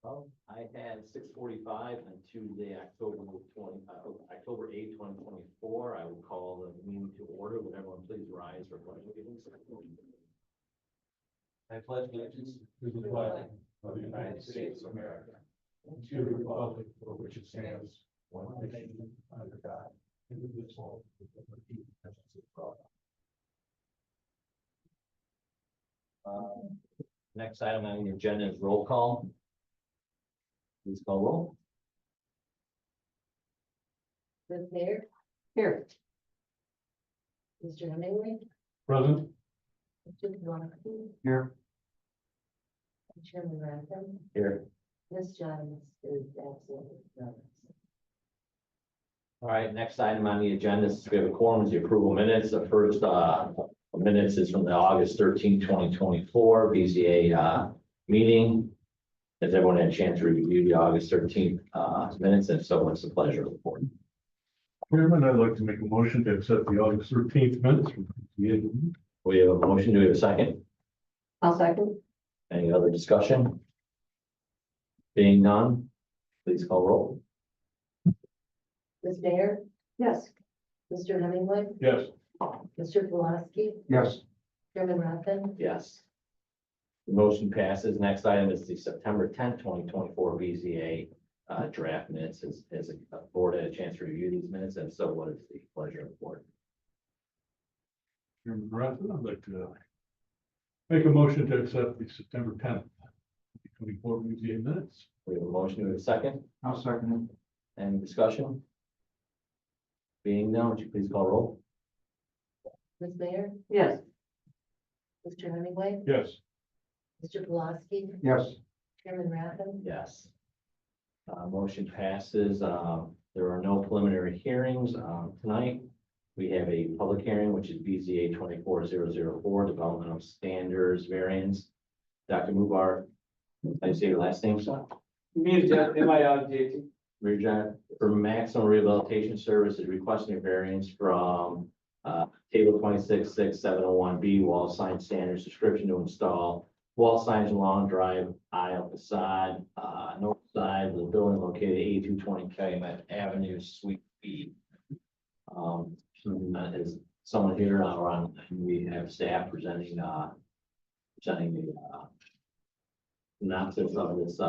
Well, I had 6:45 on Tuesday, October 8th, 2024. I will call the meeting to order. Would everyone please rise for pledge allegiance? I pledge allegiance To the flag of the United States of America, and to the republic for which it stands, one nation, under God, indivisible, with liberty and justice for all. Next item on the agenda is roll call. Please call roll. Ms. Mayor? Here. Mr. Hemingway? Present. Mr. Kowalski? Here. Chairman Rankin? Here. Ms. Johns is absent. All right, next item on the agenda is we have a quorum is the approval minutes. The first minutes is from the August 13th, 2024 BZA meeting. Has everyone had a chance to review the August 13th minutes? And so what's the pleasure of the board? Chairman, I'd like to make a motion to accept the August 13th minutes from the meeting. We have a motion. Do we have a second? I'll second. Any other discussion? Being none, please call roll. Ms. Mayor? Yes. Mr. Hemingway? Yes. Mr. Kowalski? Yes. Chairman Rankin? Yes. The motion passes. Next item is the September 10th, 2024 BZA draft minutes. Has the board had a chance to review these minutes? And so what is the pleasure of the board? Chairman Rankin, I'd like to make a motion to accept the September 10th, 2024 BZA minutes. We have a motion. Do we have a second? I'll second it. Any discussion? Being none, would you please call roll? Ms. Mayor? Yes. Mr. Hemingway? Yes. Mr. Kowalski? Yes. Chairman Rankin? Yes. Motion passes. There are no preliminary hearings tonight. We have a public hearing, which is BZA 24004, Development of Standards Variance. Dr. Mubar, I say your last name, sir? Mirja, M-I-R-J-T. Mirja, for maximum rehabilitation services, requesting a variance from table 266701B, wall sign standards description to install wall signs along drive aisle facade, north side of the building located at 8220 Calumet Avenue, Suite B. Is someone here or on, we have staff presenting the synopsis of this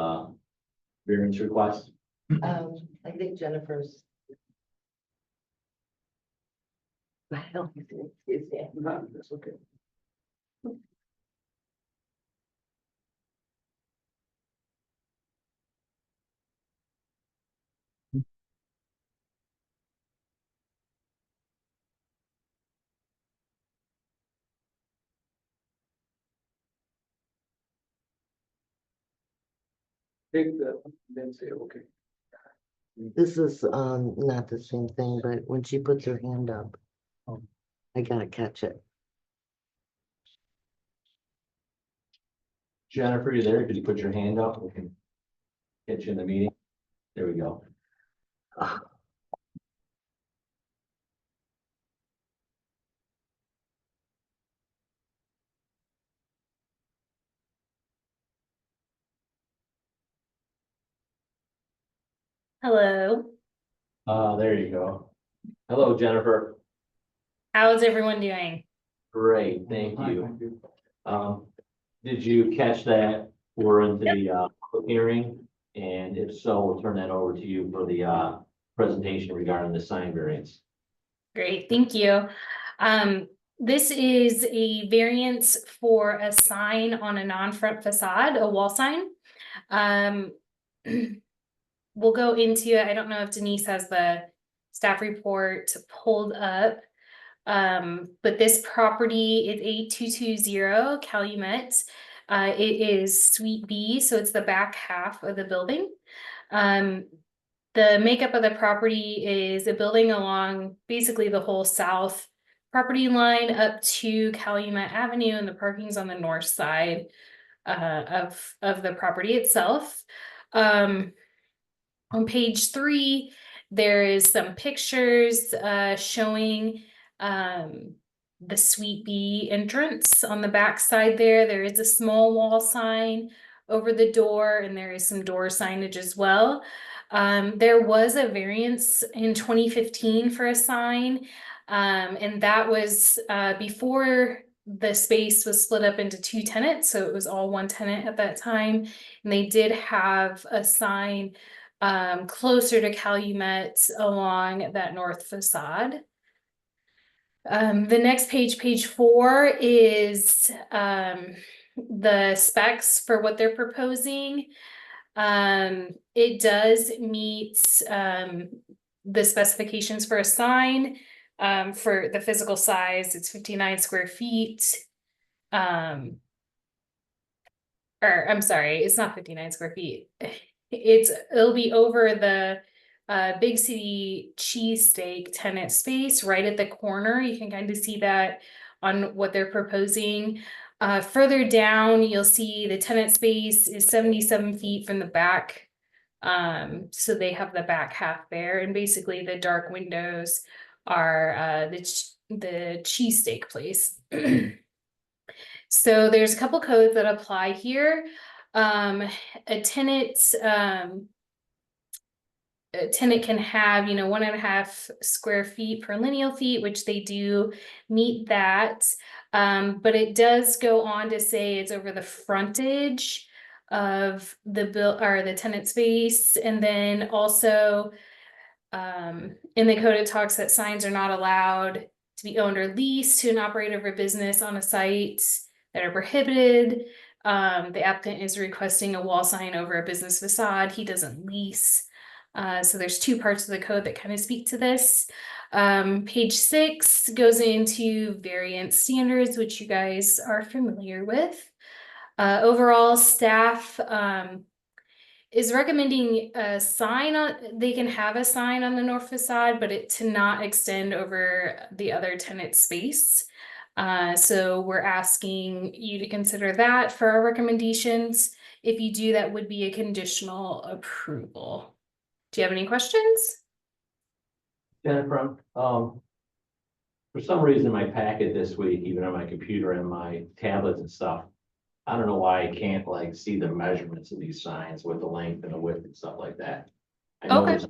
variance request. I think Jennifer's. Well, excuse me. That's okay. Take the, then say, okay. This is not the same thing, but when she puts her hand up, I gotta catch it. Jennifer, you there? Could you put your hand up? We can get you in the meeting. There we go. Hello, There you go. Hello, Jennifer. how is everyone doing? Great, thank you. Did you catch that? We're into the public hearing, and if so, we'll turn that over to you for the presentation regarding the sign variance. Great, thank you. This is a variance for a sign on a non-front facade, a wall sign. We'll go into, I don't know if Denise has the staff report pulled up. But this property is 8220 Calumet. It is Suite B, so it's the back half of the building. The makeup of the property is a building along basically the whole south property line up to Calumet Avenue, and the parking's on the north side of the property itself. On page 3, there is some pictures showing the Suite B entrance. On the back side there is a small wall sign over the door, and there is some door signage as well. There was a variance in 2015 for a sign, and that was before the space was split up into 2 tenants, so it was all 1 tenant at that time. And they did have a sign closer to Calumet along that north facade. The next page, page 4, is the specs for what they're proposing. It does meet the specifications for a sign. For the physical size, it's 59 square feet. Or I'm sorry, it's not 59 square feet. It'll be over the Big City cheesesteak tenant space right at the corner. You can kind of see that on what they're proposing. Further down, you'll see the tenant space is 77 feet from the back. So they have the back half there, and basically the dark windows are the cheesesteak place. So there's a couple codes that apply here. A tenant can have, 1.5 square feet per lineal feet, which they do meet that. But it does go on to say it's over the frontage of the tenant space. And then also in the code, it talks that signs are not allowed to be owned or leased to an operator or business on a site that are prohibited. The applicant is requesting a wall sign over a business facade. He doesn't lease. So there's 2 parts of the code that kind of speak to this. Page 6 goes into variance standards, which you guys are familiar with. Overall, staff is recommending a sign they can have a sign on the north facade, but it to not extend over the other tenant space. So we're asking you to consider that for our recommendations. If you do, that would be a conditional approval. Do you have any questions? Jennifer, for some reason, my packet this week, even on my computer and my tablets and stuff, I don't know why I can't like see the measurements of these signs with the length and the width and stuff like that. I Okay. noticed,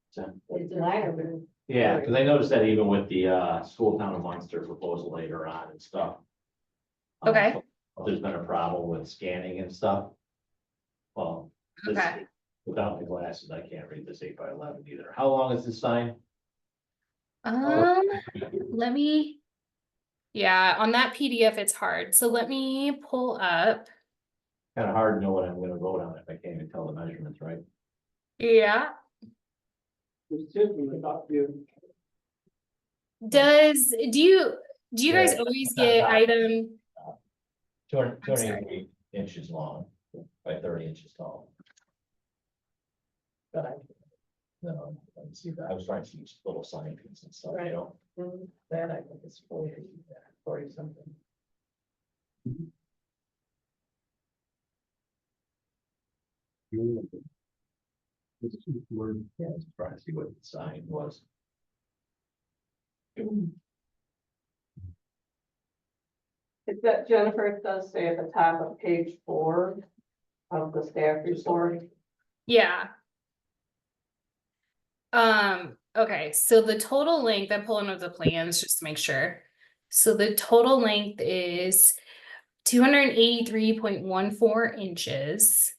It's an iron. yeah, because I noticed that even with the school town of Munster proposal later on and stuff. Okay. So there's been a problem with scanning and stuff. Well, this, Okay. without my glasses, I can't read this 8x11 either. How long is this sign? Let me, yeah, on that PDF, it's hard. So let me pull up. Kind of hard to know what I'm gonna vote on if I can't even tell the measurements, right? Yeah. There's 2 of them about you. Do you guys Yeah, always it's not get hot. item? 280 inches long by 30 inches tall. But I, no, I didn't see that. I was trying to see little sign pieces and stuff, you know? That I think is 40 something. Yeah, I was trying to see what the sign was. It's that Jennifer, it does say at the top of page 4 of the staff report. Yeah. Okay, so the total length, I'm pulling up the plans just to make sure. So the total length is 283.14 inches.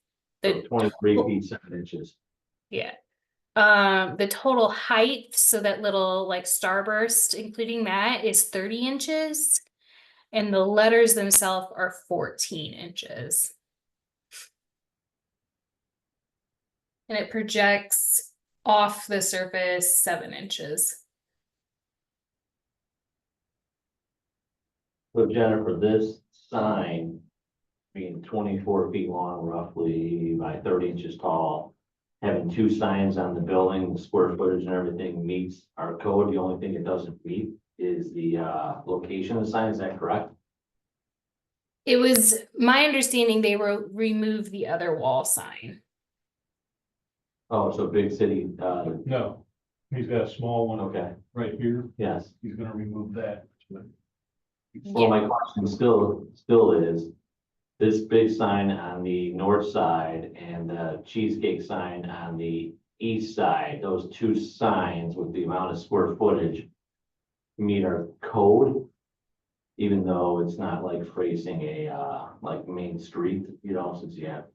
So The 23 feet 7 inches. Yeah. The total height, so that little like starburst, including that, is 30 inches. And the letters themselves are 14 inches. And it projects off the surface 7 inches. So Jennifer, this sign being 24 feet long roughly by 30 inches tall, having two signs on the building, the square footage and everything meets our code. The only thing it doesn't meet is the location of the sign. Is that correct? It was my understanding they removed the other wall sign. Oh, so big city, No, he's got a small one okay, right here. yes. He's gonna remove that. Well, my question still is, this big sign on the north side and the cheesecake sign on the east side, those two signs with the amount of square footage meet our code, even though it's not like facing a, like Main Street, you know, since you have.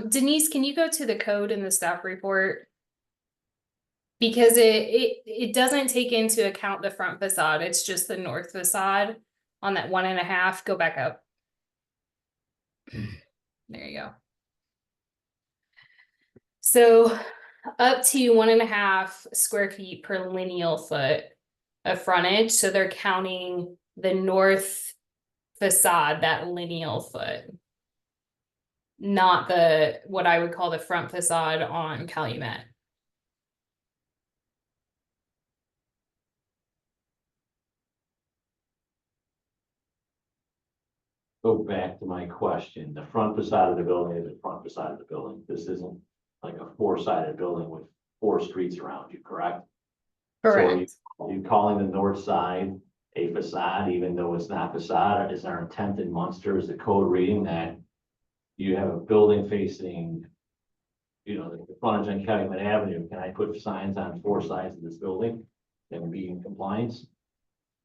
Denise, can you go to the code in the staff report? Because it doesn't take into account the front facade, it's just the north facade on that 1.5, go back up. There you go. So up to 1.5 square feet per lineal foot of frontage, so they're counting the north facade, that lineal foot. Not the, what I would call the front facade on Calumet. Go back to my question, the front facade of the building is the front facade of the building. This isn't like a four-sided building with 4 streets around you, correct? Correct. So are you calling the north side a facade, even though it's not facade? Is our intent in Munster, is the code reading that you have a building facing, you know, the frontage on Calumet Avenue? Can I put signs on 4 sides of this building and be in compliance?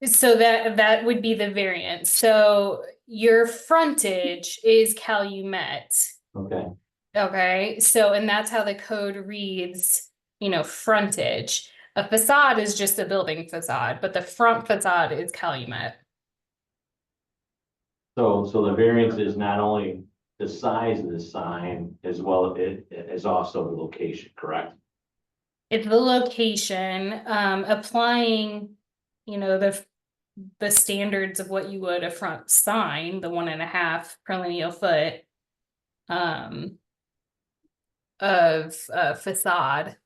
So that would be the variance. So your frontage is Calumet. Okay, Okay, so and that's how the code reads, you know, frontage. A facade is just a building facade, but the front facade is Calumet. so the variance is not only the size of the sign as well, it is also the location, correct? It's the location, applying, you know, the standards of what you would a front sign, the 1.5 per lineal foot. Of facade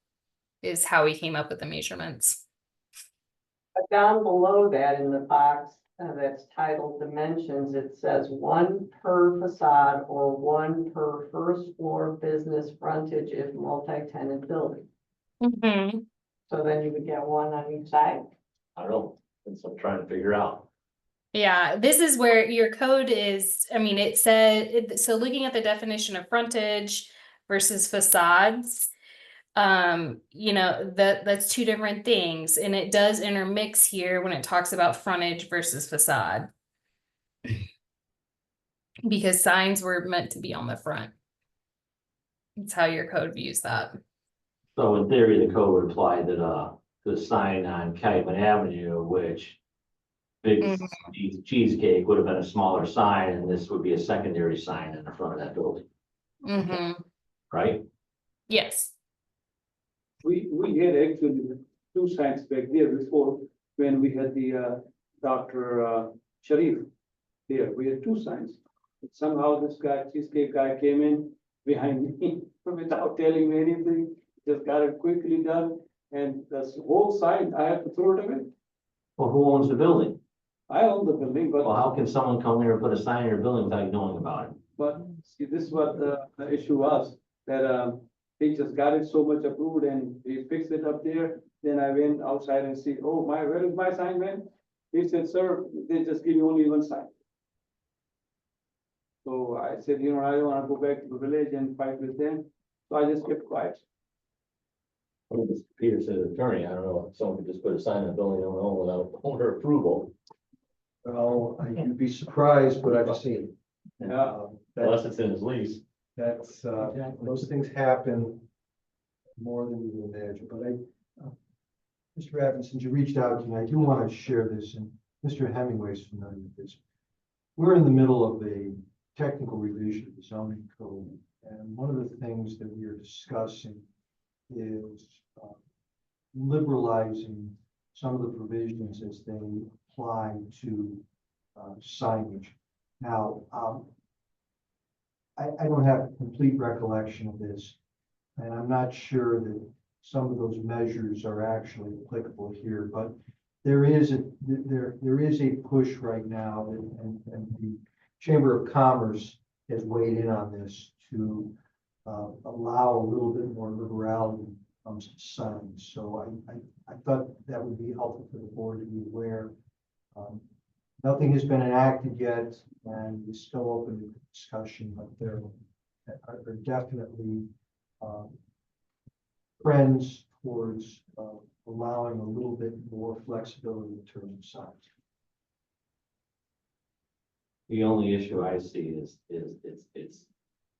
is how we came up with the measurements. But down below that in the box that's titled dimensions, it says 1 per facade or 1 per first floor business frontage if multi-tenant building. So then you would get 1 on each side. I don't know, that's what I'm trying to figure out. Yeah, this is where your code is, I mean, it said, so looking at the definition of frontage versus facades, you know, that's 2 different things, and it does intermix here when it talks about frontage versus facade. Because signs were meant to be on the front. That's how your code views that. So in theory, the code would apply that, the sign on Calumet Avenue, which big cheesecake would have been a smaller sign, and this would be a secondary sign in the front of that building, right? Yes. We had actually 2 signs back there before, when we had the Dr. Sharif there, we had 2 signs. But somehow this guy, cheesecake guy, came in behind me without telling me anything, just got it quickly done, and this whole sign, I had to throw it away. Well, who owns the building? I own the building, Well, but, how can someone come here and put a sign in your building without you knowing about it? see, this is what the issue was, that, he just got it so much approved and he fixed it up there. Then I went outside and see, oh my, where is my sign, man? He said, sir, they just give you only 1 sign. So I said, you know, I don't wanna go back to the village and fight with them, so I just kept quiet. Well, Mr. Peterson's attorney, I don't know if someone could just put a sign in the building on their own without owner approval. Well, you'd be surprised, but I've seen. Yeah. Unless it's in his lease. That's, those things happen more than you would imagine, but Mr. Evans, since you reached out to me, I do want to share this, and Mr. Hemingway's familiar with this. We're in the middle of a technical revision of the zoning code, and one of the things that we are discussing is liberalizing some of the provisions as they apply to signage. Now, I don't have complete recollection of this, and I'm not sure that some of those measures are actually applicable here, but there is a push right now, and the Chamber of Commerce has weighed in on this to allow a little bit more liberality when it comes to signs. So I thought that would be helpful for the board to be aware. Nothing has been enacted yet, and it's still open to discussion, but there are definitely trends towards allowing a little bit more flexibility in terms of size. The only issue I see is it's,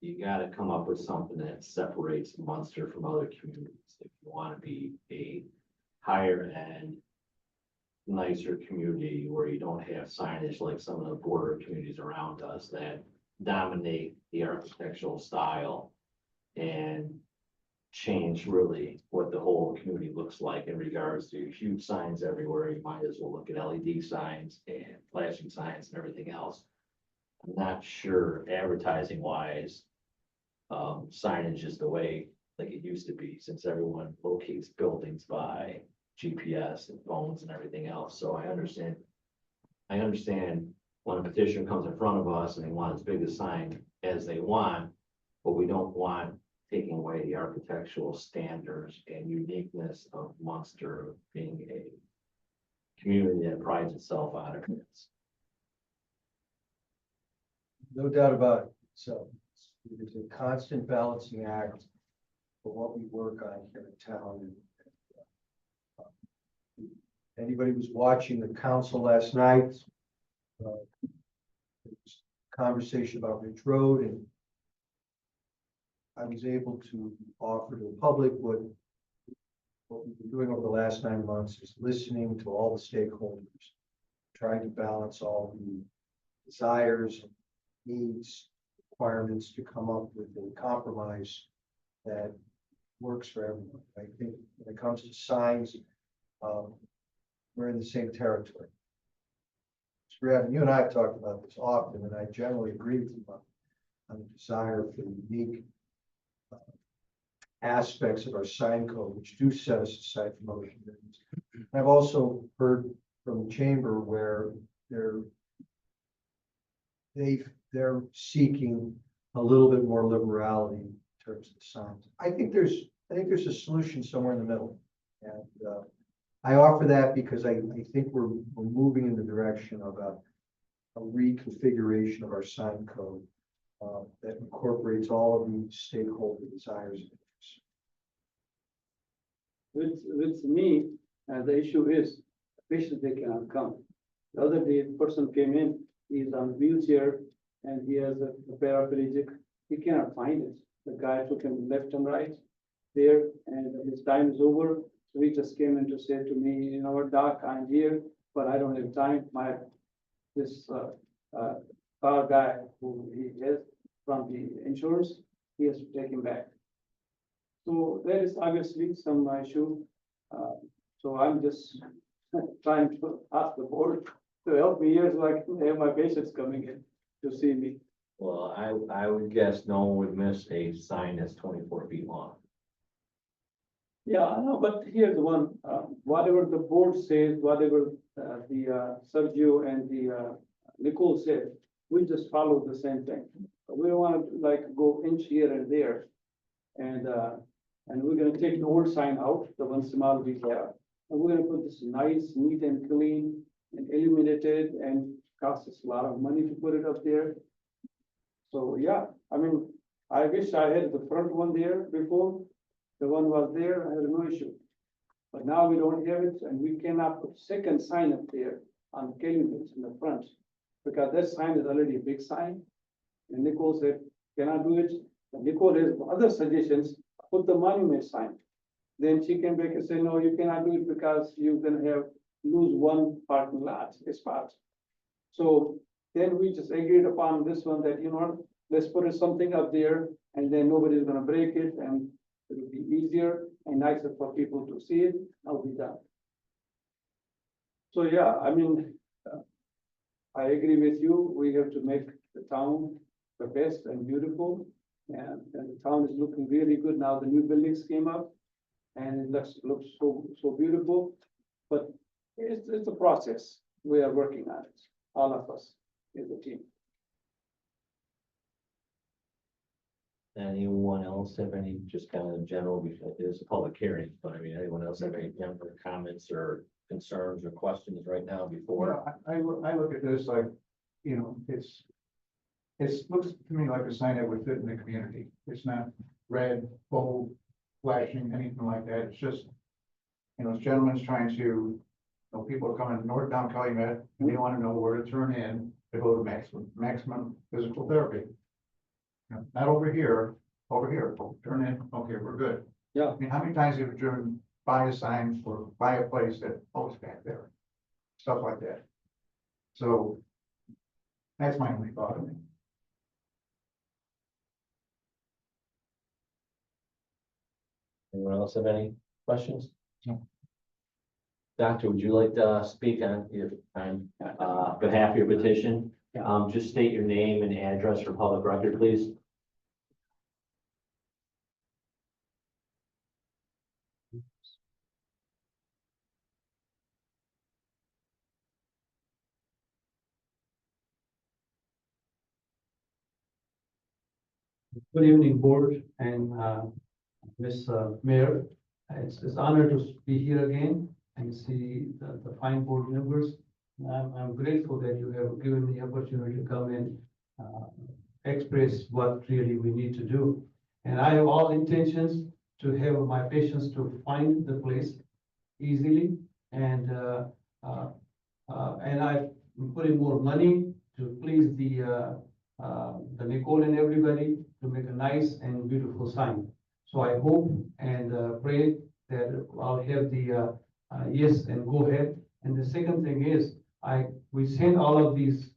you gotta come up with something that separates Munster from other communities. If you wanna be a higher end, nicer community where you don't have signage like some of the border communities around us that dominate the architectural style and change really what the whole community looks like in regards to huge signs everywhere. You might as well look at LED signs and flashing signs and everything else. I'm not sure advertising wise, signage is the way like it used to be, since everyone locates buildings by GPS and phones and everything else. So I understand when a petition comes in front of us and they want as big a sign as they want, but we don't want taking away the architectural standards and uniqueness of Munster being a community that prides itself on it. No doubt about it. So it's a constant balancing act for what we work on here in town. And, anybody was watching the council last night, there was conversation about Ridge Road, and I was able to offer to the public what we've been doing over the last 9 months is listening to all the stakeholders, trying to balance all the desires, needs, requirements to come up with a compromise that works for everyone. I think when it comes to signs, we're in the same territory. You and I have talked about this often, and I generally agree with you on the desire for unique aspects of our sign code, which do set us aside from other communities. I've also heard from the chamber where they're seeking a little bit more liberality in terms of the signs. I think there's a solution somewhere in the middle, and I offer that because I think we're moving in the direction of a reconfiguration of our sign code that incorporates all of the stakeholder desires. With me, the issue is patients, they cannot come. The other day, a person came in, he's on a wheelchair and he has a paraplegic. He cannot find it. The guy took him left and right there, and his time is over. So he just came in to say to me, you know what, doc, I'm here, but I don't have time. This car guy who he is from the insurance, he has to take him back. So there is obviously some issue. So I'm just trying to ask the board to help me here so I can have my patients coming in to see me. Well, I would guess no one would miss a sign that's 24 feet long. Yeah, I know, but here's the one, whatever the board says, whatever the Sergio and the Nicole said, we just follow the same thing. We don't want to like go inch here and there. And we're gonna take the old sign out, the one small we have. And we're gonna put this nice, neat and clean and illuminated, and costs us a lot of money to put it up there. So, yeah, I mean, I wish I had the front one there before. The one was there, I had no issue. But now we don't have it, and we cannot put second sign up there on Kellywood in the front. Because that sign is already a big sign. And Nicole said, can I do it? And Nicole has other suggestions, put the monument sign. Then she came back and said, no, you cannot do it because you're gonna lose one parking lot, a spot. So then we just agreed upon this one that, you know, let's put something up there and then nobody's gonna break it and it'll be easier and nicer for people to see it. I'll be done. So, yeah, I mean, I agree with you. We have to make the town the best and beautiful. And the town is looking really good now. The new buildings came up. And it looks so beautiful. But it's a process. We are working on it. All of us as a team. Anyone else have any, just kind of general, because it is a public hearing, but I mean, anyone else have any general comments or concerns or questions right now before? I look at this like, you know, looks to me like a sign that would fit in the community. It's not red, bold, flashing, anything like that. It's just, you know, this gentleman's trying to, you know, people are coming north down Calumet, and they want to know where to turn in to go to maximum physical therapy. You know, not over here, turn in, okay, we're good. Yeah. I mean, how many times have you driven by a sign or by a place that, oh, it's back there? Stuff like that. So that's my only thought on it. Anyone else have any questions? No. Doctor, would you like to speak on behalf of your petition? Just state your name and address for public record, please. Good evening, board and Miss Mayor. It's honor to be here again and see the fine board members. I'm grateful that you have given me the opportunity to come and express what really we need to do. And I have all intentions to have my patients to find the place easily and I'm putting more money to please the Nicole and everybody to make a nice and beautiful sign. So I hope and pray that I'll have the yes and go ahead. And the second thing is, we sent all of these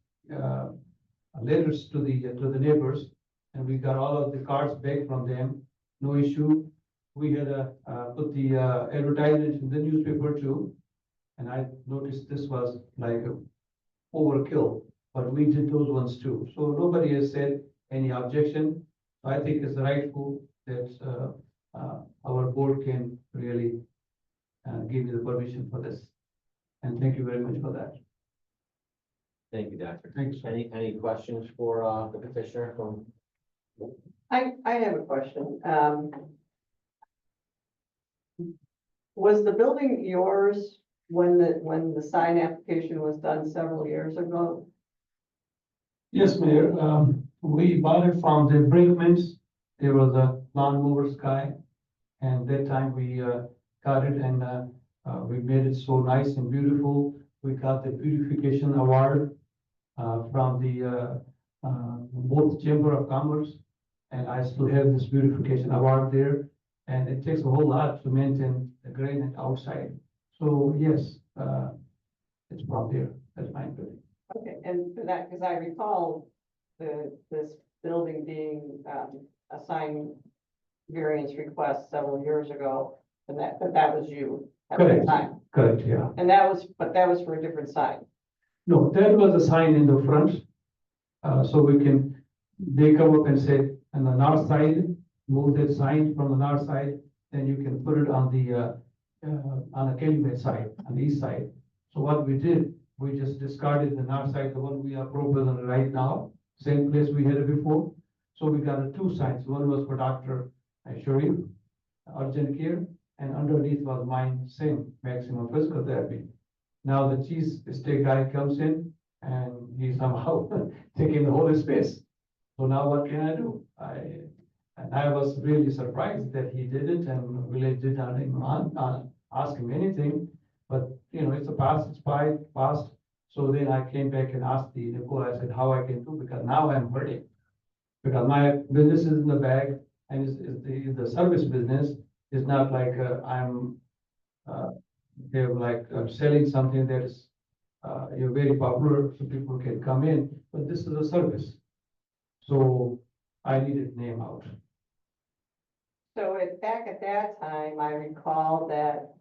letters to the neighbors, and we got all of the cards back from them. No issue. We had put the advertisement in the newspaper too, and I noticed this was like overkill, but we did those ones too. So nobody has said any objection. I think it's rightful that our board can really give me the permission for this. And thank you very much for that. Thank you, Doctor. Thanks. Any questions for the petitioner from? I have a question. Was the building yours when the sign application was done several years ago? Yes, Mayor. We bought it from the Brinkmans. There was a lawnmowers guy. And that time we got it and we made it so nice and beautiful. We got the beautification award from the both Chamber of Commerce. And I still have this beautification award there. And it takes a whole lot to maintain the granite outside. So yes, it's from there. That's my building. Okay, and for that, because I recall this building being a sign variance request several years ago, and that was you at the Correct. time. Correct, yeah. And but that was for a different sign. No, that was a sign in the front. So they come up and say, on the north side, move that sign from the north side, then you can put it on the Calumet side, on the east side. So what we did, we just discarded the north side, the one we are proposing right now, same place we had it before. So we got two signs. One was for Dr. Sharif, urgent care, and underneath was mine, same, maximum physical therapy. Now the cheese steak guy comes in and he somehow taking the whole space. So now what can I do? I was really surprised that he did it and really did not even ask him anything. But you know, it's a past, it's past. So then I came back and asked the Nicole, I said, how I can do, because now I'm hurting. Because my business is in the bag and is the service business is not like I'm selling something that is you're very popular so people can come in, but this is a service. So I needed name out. So back at that time, I recall that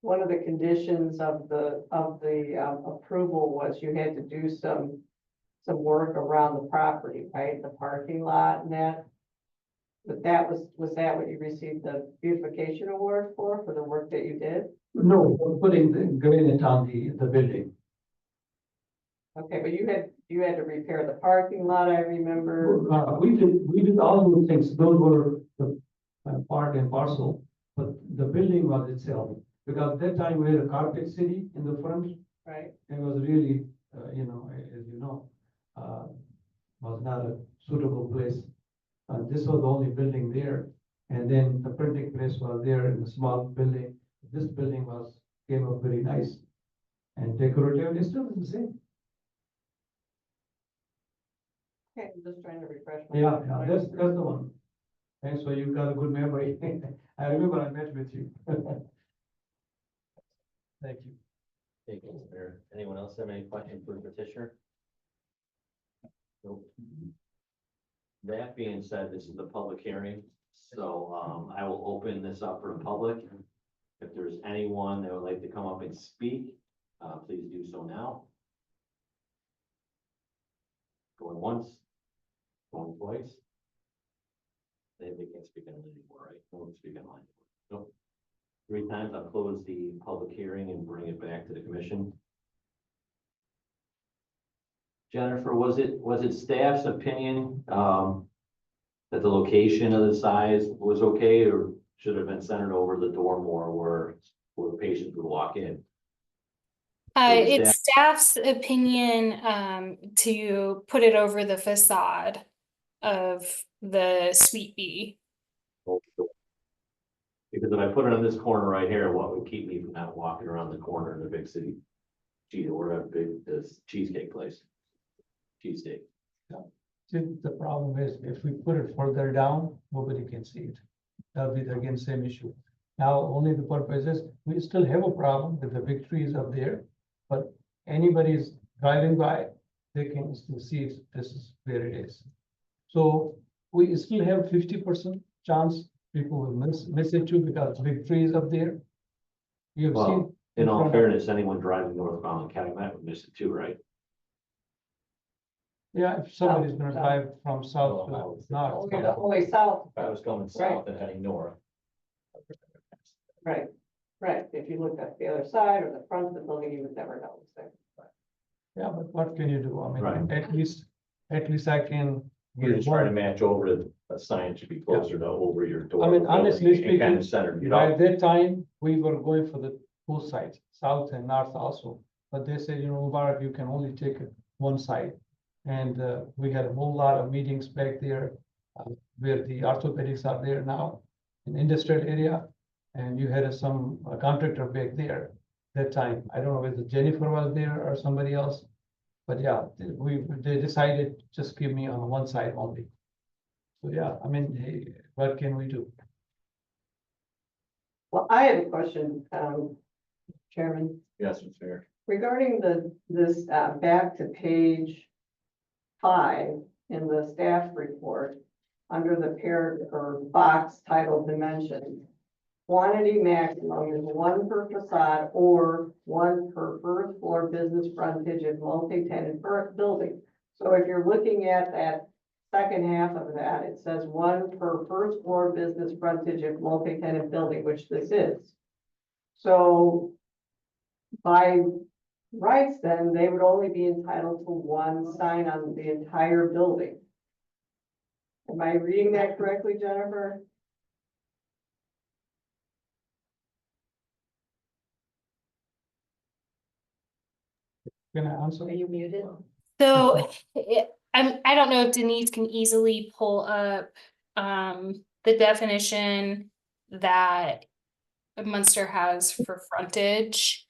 one of the conditions of the, approval was you had to do some work around the property, right? The parking lot and that. But was that what you received the beautification award for the work that you did? No, we're putting the granite on the building. Okay, but you had to repair the parking lot, I remember. We did all those things, those were the part and parcel, but the building was itself. Because at that time we had a carpet city in the front, Right, it was really, as you know, was not a suitable place. This was the only building there, and then the printing press was there in the small building. This building came up very nice and decorative, it still is the same. okay, I'm just trying to refresh my. Yeah, that's the one. Thanks for you got a good memory. I remember I met with you. Thank you. Thank you, Mr. Mayor. Anyone else have any questions for the petitioner? Nope. That being said, this is a public hearing, so I will open this up for the public. If there's anyone that would like to come up and speak, please do so now. Going once, going twice. They can't speak on it anymore, right? No one can speak online. Nope. 3 times. I'll close the public hearing and bring it back to the commission. Jennifer, was it staff's opinion, that the location of the size was okay, or should have been centered over the door more where patients would walk in? It's staff's opinion, to put it over the facade of the Suite B. Because if I put it on this corner right here, what would keep me from not walking around the corner in the big city? Gee, we're at this cheesecake place. Cheesesteak. See, the problem is if we put it further down, nobody can see it. That'll be again same issue. Now, only the purpose is, we still have a problem with the big trees up there, but anybody's driving by, they can still see it, this is where it is. So we still have 50% chance people will miss it too because big trees up there. You have Well, seen. in all front of- fairness, anyone driving northbound on Calumet would miss it too, right? Yeah, if somebody's gonna South. drive from south Well, I to would say north. Only the only south, If I was going south and heading north. right, if you looked at the other side or the front of the building, you would never know it's there. Yeah, but what can you do? I mean, Right. at least I can. We're get just trying to more. match over to a sign should be closer to over your door. I mean, honestly And kind of speaking, centered, By that time, we were going for the both sides, south and north also. But they said, Mubarak, you can only take one side. And we had a whole lot of meetings back there where the orthopedics are there now in industrial area. And you had some contractor back there that time. I don't know whether Jennifer was there or somebody else. But yeah, they decided just give me on one side only. So yeah, I mean, hey, what can we do? Well, I have a question, Chairman, Yes, it's fair. regarding this, back to page 5 in the staff report, under the or box titled dimensions. Quantity maximum is 1 per facade or 1 per first floor business frontage of multi-tenant building. So if you're looking at that second half of that, it says 1 per first floor business frontage of multi-tenant building, which this is. So by rights, then they would only be entitled to 1 sign on the entire building. Am I reading that correctly, Jennifer? Can I answer? you muted? So I don't know if Denise can easily pull up the definition that Munster has for frontage.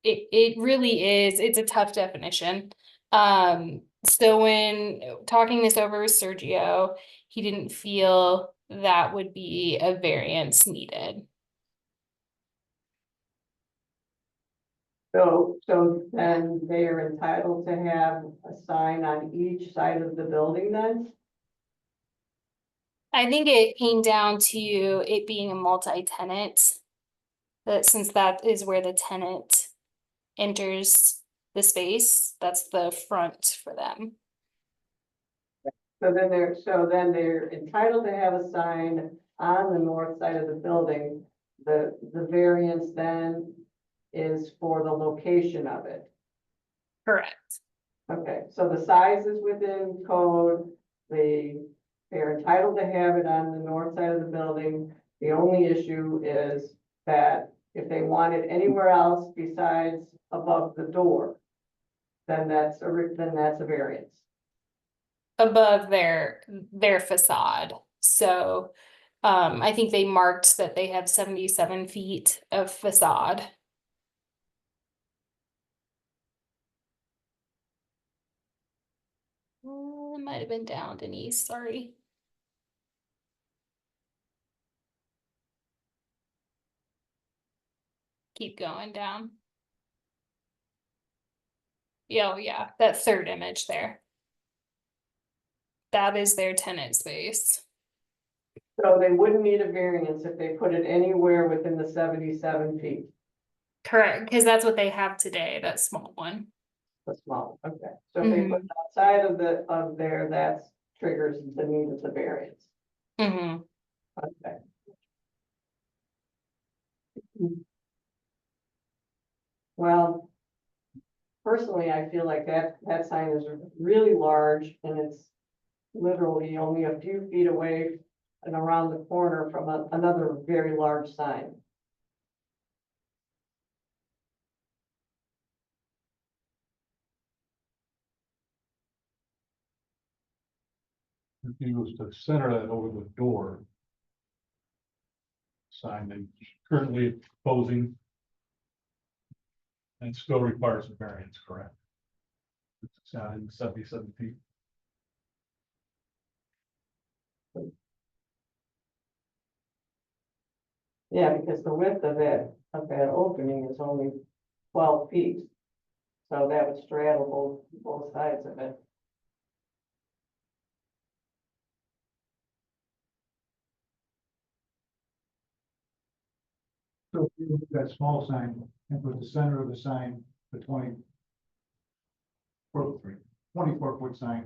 It really is, it's a tough definition. So when talking this over with Sergio, he didn't feel that would be a variance needed. So then they are entitled to have a sign on each side of the building then? I think it came down to it being a multi-tenant That since that is where the tenant enters the space, that's the front for them. So then they're entitled to have a sign on the north side of the building. The variance then is for the location of it. Correct. Okay, so the size is within code, they're entitled to have it on the north side of the building. The only issue is that if they want it anywhere else besides above the door, then that's a variance. Above their facade. So I think they marked that they have 77 feet of facade. It might have been down, Denise, sorry. Keep going down. Yeah, oh yeah, that third image there. That is their tenant space. So they wouldn't need a variance if they put it anywhere within the 77 feet, Correct, because that's what they have today, that small one. the small, okay. So if they put it outside of there, that triggers the need of the variance. Mm-hmm. Okay. Well, personally, I feel like that sign is really large and it's literally only a few feet away and around the corner from another very large sign. If you was to center that over the door sign that currently posing, and still requires a variance, correct? It's 77 feet. Yeah, because the width of that opening is only 12 feet. So that would straddle both sides of it. So if you look at that small sign and put the center of the sign, the 24-foot sign,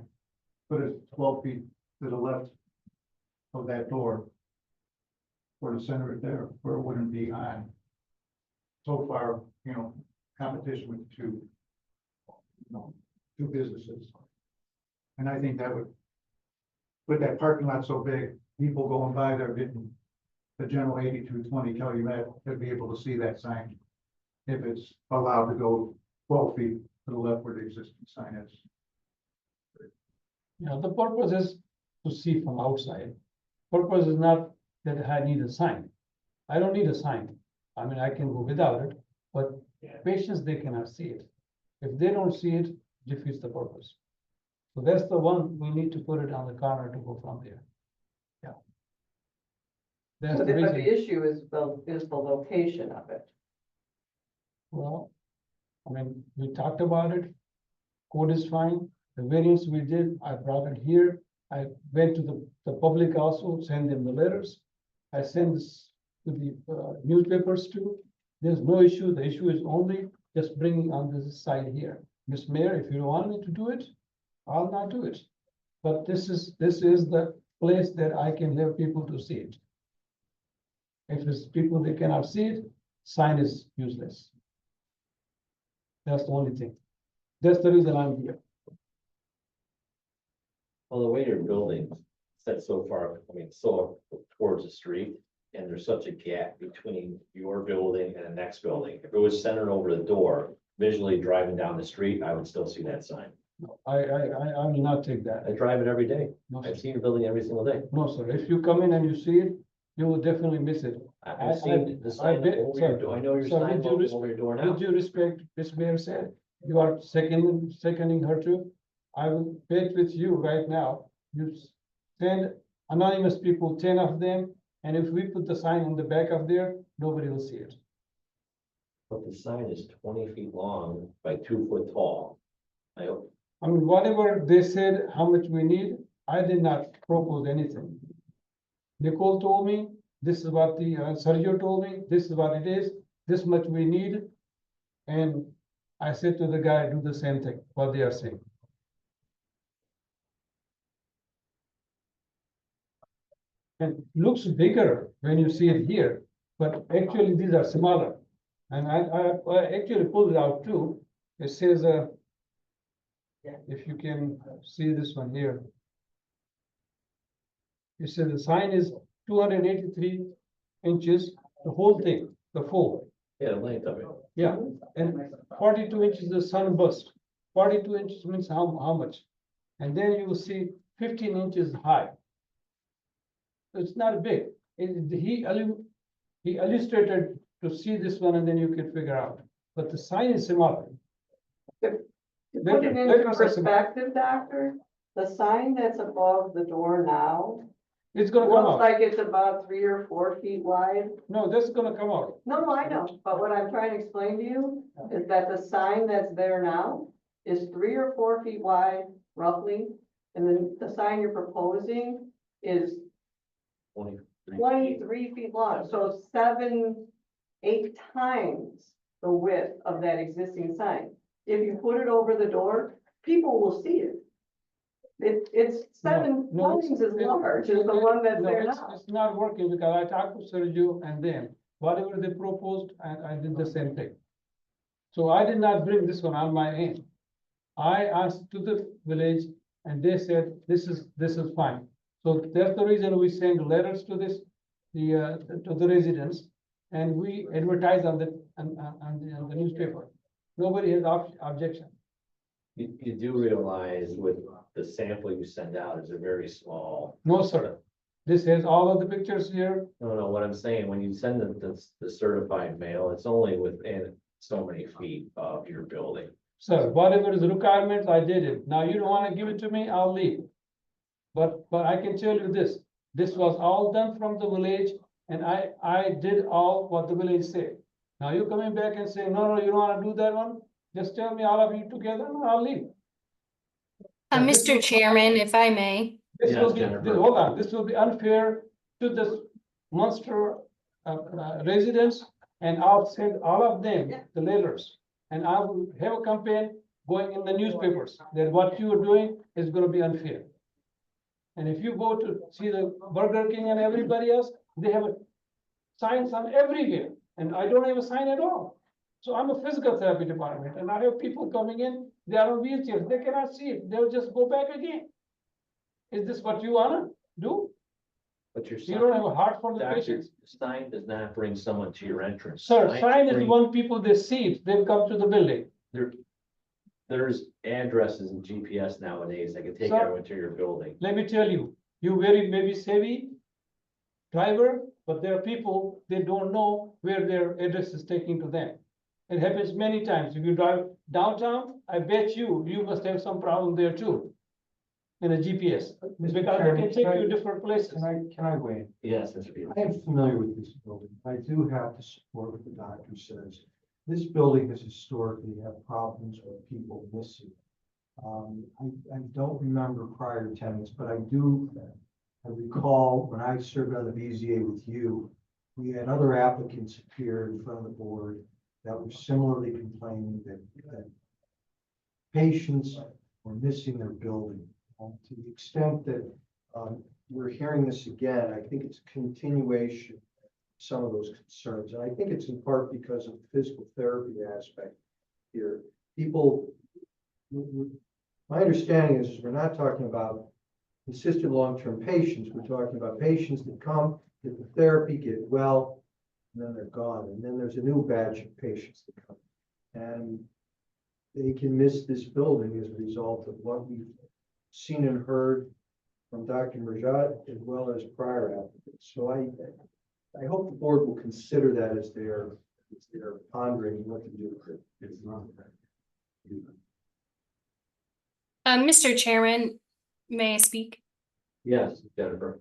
put it 12 feet to the left of that door. For the center it there, where it wouldn't be on. So far, competition with two businesses. And I think that would, with that parking lot so big, people going by there getting the general 8220 Calumet, they'd be able to see that sign. If it's allowed to go 12 feet to the left where the existing sign is. Yeah, the purpose is to see from outside. Purpose is not that I need a sign. I don't need a sign. I mean, I can go without it, but patients, they cannot see it. If they don't see it, defeats the purpose. So that's the one, we need to put it on the corner to go from there. Yeah. That's But the the reason. issue is the location of it. Well, I mean, we talked about it. Code is fine. The variance we did, I brought it here. I went to the public also, send them the letters. I send this to the newspapers too. There's no issue. The issue is only just bringing on this side here. Ms. Mayor, if you want me to do it, I'll not do it. But this is the place that I can have people to see it. If it's people they cannot see it, sign is useless. That's the only thing. That's the reason I'm here. Well, the way your building set so far, so towards the street, and there's such a gap between your building and the next building. If it was centered over the door, visually driving down the street, I would still see that sign. I will not take that. I drive it every day. No, sir. I've seen your building every single day. No, sir. If you come in and you see it, you will definitely miss it. I've seen the sign bet- over your door. I know your sir, sign with due over your door now. With due respect, Ms. Mayor said, you are seconding her too. I will bet with you right now, you send anonymous people, 10 of them, and if we put the sign on the back of there, nobody will see it. But the sign is 20 feet long by 2 foot tall. I mean, whatever they said, how much we need, I did not propose anything. Nicole told me, this is what the Sergio told me, this is what it is. this much we need. And I said to the guy, do the same thing, what they are saying. And looks bigger when you see it here, but actually these are smaller. And I actually pulled it out too. It says, if you can see this one here. It says the sign is 283 inches, the whole thing, the full. Yeah, the length of it. Yeah, and 42 inches the sunburst. 42 inches means how much? And then you will see 15 inches high. So it's not big. He illustrated to see this one and then you can figure out. But the sign is similar. To put it Letters into are similar. perspective, doctor, the sign that's above the door now It's gonna come looks out. like it's about 3 or 4 feet wide. No, that's gonna come out. No, I know, but what I'm trying to explain to you is that the sign that's there now is 3 or 4 feet wide roughly. And then the sign you're proposing is 23 feet long, so 7, 8 times the width of that existing sign. If you put it over the door, people will see it. It's 7 No, times as large as the one that's No, there it's- now. It's not working because I talked to Sergio and then whatever they proposed, I did the same thing. So I did not bring this one on my own. I asked to the village and they said, this is fine. So that's the reason we send letters to to the residents. And we advertise on the newspaper. Nobody has objection. You do realize with the sample you send out is a very small. No, sir. This has all of the pictures here. No, what I'm saying, when you send the certified mail, it's only within so many feet of your building. Sir, whatever is the requirements, I did it. Now you don't want to give it to me, I'll leave. But I can tell you this was all done from the village and I did all what the village said. Now you coming back and saying, no, you don't want to do that one? Just tell me all of you together and I'll leave. And this Mr. will- Chairman, if I may, This will Yes, be, Jennifer. hold on, this will be unfair to the Munster residents. And I'll send all of them the letters. And I will have a campaign going in the newspapers that what you are doing is gonna be unfair. And if you go to see the Burger King and everybody else, they have signs on everywhere, and I don't have a sign at all. So I'm a physical therapy department, and I have people coming in, they are on wheelchairs, they cannot see it, they'll just go back again. Is this what you wanna do? But your You don't have sign, a heart for the doctor, patients. sign does not bring someone to your entrance. Sir, Sign sign is bring- one people, they see it, they come to the building. There's addresses and GPS nowadays that can take Sir. everyone to your building. Let me tell you, you very maybe savvy driver, but there are people, they don't know where their address is taking to them. It happens many times. If you drive downtown, I bet you must have some problem there too. In a GPS, because they can take you to different places. Can I weigh in? Yes, Mr. Beal. I am familiar with this building. I do have to support what the doctor says. This building has historically had problems with people missing. I don't remember prior tenants, but I recall when I served on the BZA with you, we had other applicants appear in front of the board that were similarly complaining that patients were missing their building. To the extent that we're hearing this again, I think it's a continuation of some of those concerns. And I think it's in part because of the physical therapy aspect here. People, my understanding is we're not talking about consistent long-term patients. We're talking about patients that come, get the therapy, get well, and then they're gone. And then there's a new batch of patients that come. And they can miss this building as a result of what we've seen and heard from Dr. Merjat as well as prior applicants. So I hope the board will consider that as they're pondering what to do with it. Mr. Chairman, may I speak? Yes, Jennifer.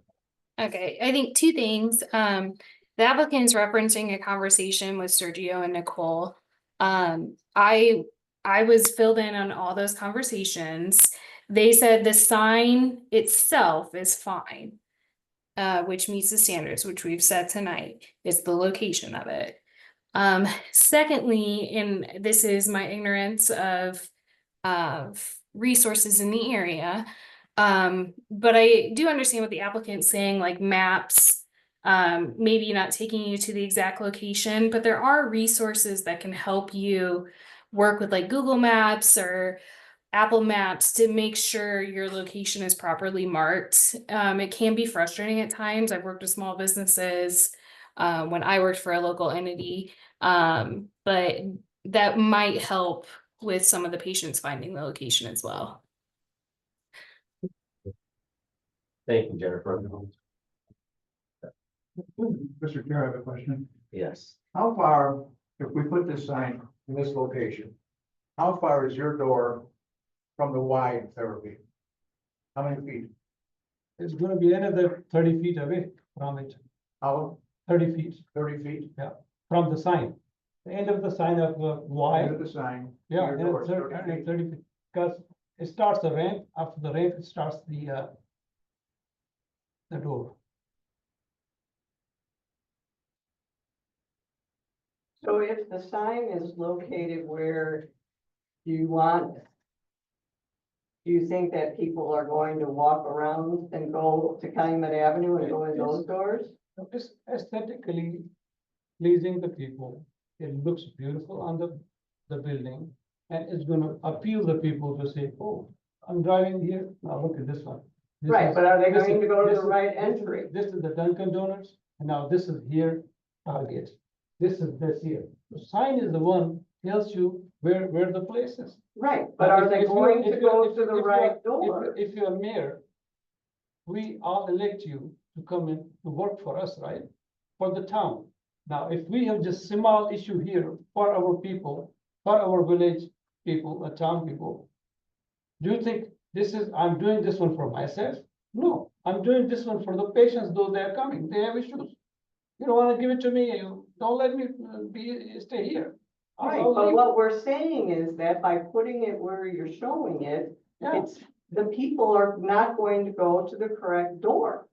Okay, I think two things. The applicant's referencing a conversation with Sergio and Nicole. I was filled in on all those conversations. They said the sign itself is fine, which meets the standards, which we've said tonight. It's the location of it. Secondly, and this is my ignorance of resources in the area. But I do understand what the applicant's saying, like maps, maybe not taking you to the exact location, but there are resources that can help you work with like Google Maps or Apple Maps to make sure your location is properly marked. It can be frustrating at times. I've worked with small businesses when I worked for a local entity, but that might help with some of the patients finding the location as well. Thank you, Jennifer. Mr. Chair, I have a question. Yes. How far, if we put this sign in this location, how far is your door from the wide therapy? How many feet? It's gonna be another 30 feet away from it, How, 30 feet 30 feet? from the sign. The end of the sign of Y, End of the sign. yeah, Your and door is 30 feet. 30 feet. Because it starts the ramp, after the ramp, it starts the door. So if the sign is located where you want, do you think that people are going to walk around and go to Calumet Avenue and go in those doors? It's aesthetically pleasing the people. It looks beautiful on the building, and it's gonna appeal the people to say, oh, I'm driving here, now look at this one. This Right, is- but are they this going is- to go to this the is- right this is- entry? This is the Dunkin' Donuts, and now this is here, Target. This is this here. The sign is the one tells you where the place is. Right, but Now, are if- they if you're- going if to you're- go if- to the if right you're- door? If you're a mayor, we all elect you to come in to work for us, right? For the town. Now, if we have just small issue here for our people, for our village people, town people, do you think this is, I'm doing this one for myself? No, I'm doing this one for the patients, though they are coming, they have issues. You don't wanna give it to me, you don't let me stay here. Right, I'll but leave. what we're saying is that by putting it where you're showing it, Yeah, it's, the people are not going to go to the correct door.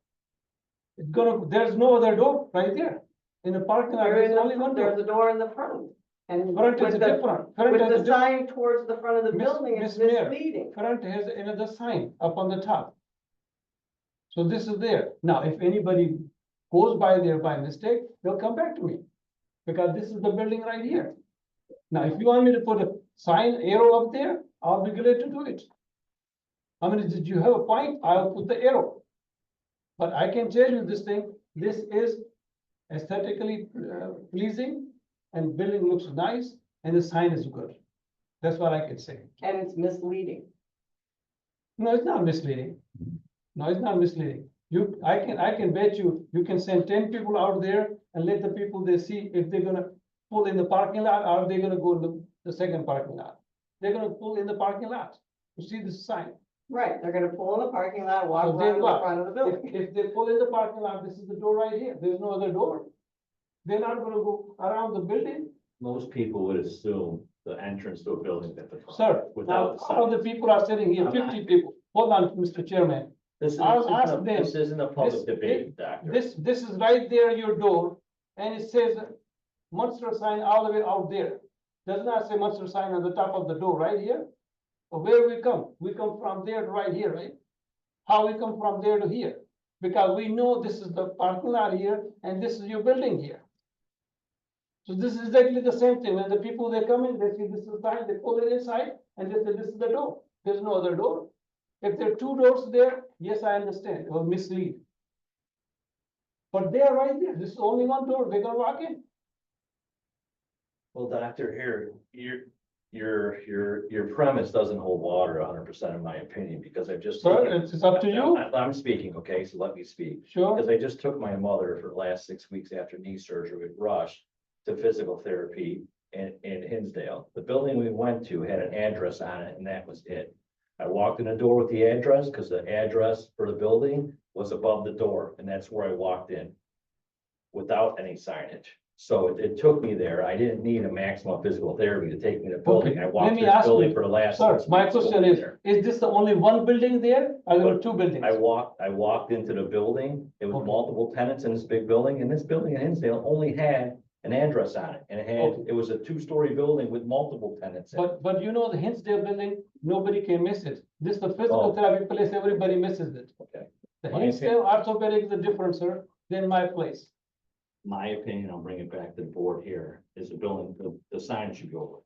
it's gonna, there's no other door right there. In the parking lot, There is there's only one there's door. a door in the front. And Front is with the, different. Front with is the different. sign towards the front of the Miss- building, it's Miss Mayor. misleading. Front has another sign up on the top. So this is there. Now, if anybody goes by there by mistake, they'll come back to me. Because this is the building right here. Now, if you want me to put a sign arrow up there, I'll be glad to do it. I mean, did you have a point? I'll put the arrow. But I can tell you this thing, this is aesthetically pleasing and building looks nice and the sign is good. That's what I can say. And it's misleading. No, it's not misleading. No, it's not misleading. I can bet you, you can send 10 people out there and let the people they see if they're gonna pull in the parking lot or they're gonna go in the second parking lot. They're gonna pull in the parking lot to see the sign. Right, they're gonna pull in the parking lot, walk So then around to the what? front of the building. If they pull in the parking lot, this is the door right here. There's no other door. They're not gonna go around the building. Most people would assume the entrance to a building at the front. Sir, now, Without the all the sign. people are sitting here, I'm not- 50 people. Hold on, Mr. Chairman. This I'll ask isn't, them. this isn't a public This- debate, doctor. This is right there, your door, and it says Munster sign all the way out there. Does not say Munster sign on the top of the door, right here? But where we come? We come from there to right here, right? How we come from there to here? Because we know this is the parking lot here, and this is your building here. So this is exactly the same thing. When the people they come in, they see this is the sign, they pull it inside, and they say this is the door. There's no other door. If there are two doors there, yes, I understand, or mislead. But they are right there. This is only one door. They're gonna walk in. Well, doctor, your premise doesn't hold water 100% in my opinion, because I've just. Sir, taken- it's up to you. I'm speaking, okay, so let me speak. Sure. Because I just took my mother for the last 6 weeks after knee surgery with Rush to physical therapy in Hinsdale. The building we went to had an address on it and that was it. I walked in the door with the address because the address for the building was above the door and that's where I walked in. Without any signage. So it took me there. I didn't need a maximum physical therapy to take me to the building. I Let walked me to the ask building you, for the last. Sir, 6 my weeks question going is there. this the only one building there? Or there are two buildings? I walked into the building, it was Okay. multiple tenants in this big building, and this building in Hinsdale only had an address on it, and it was a two-story building with multiple tenants. in it. But you know, the Hinsdale building, nobody can miss it. This is the physical therapy place, everybody misses it. Okay. The My Hinsdale orthopedic is a different, sir, than my place. My opinion, I'll bring it back to the board here, is the building, the sign should go over.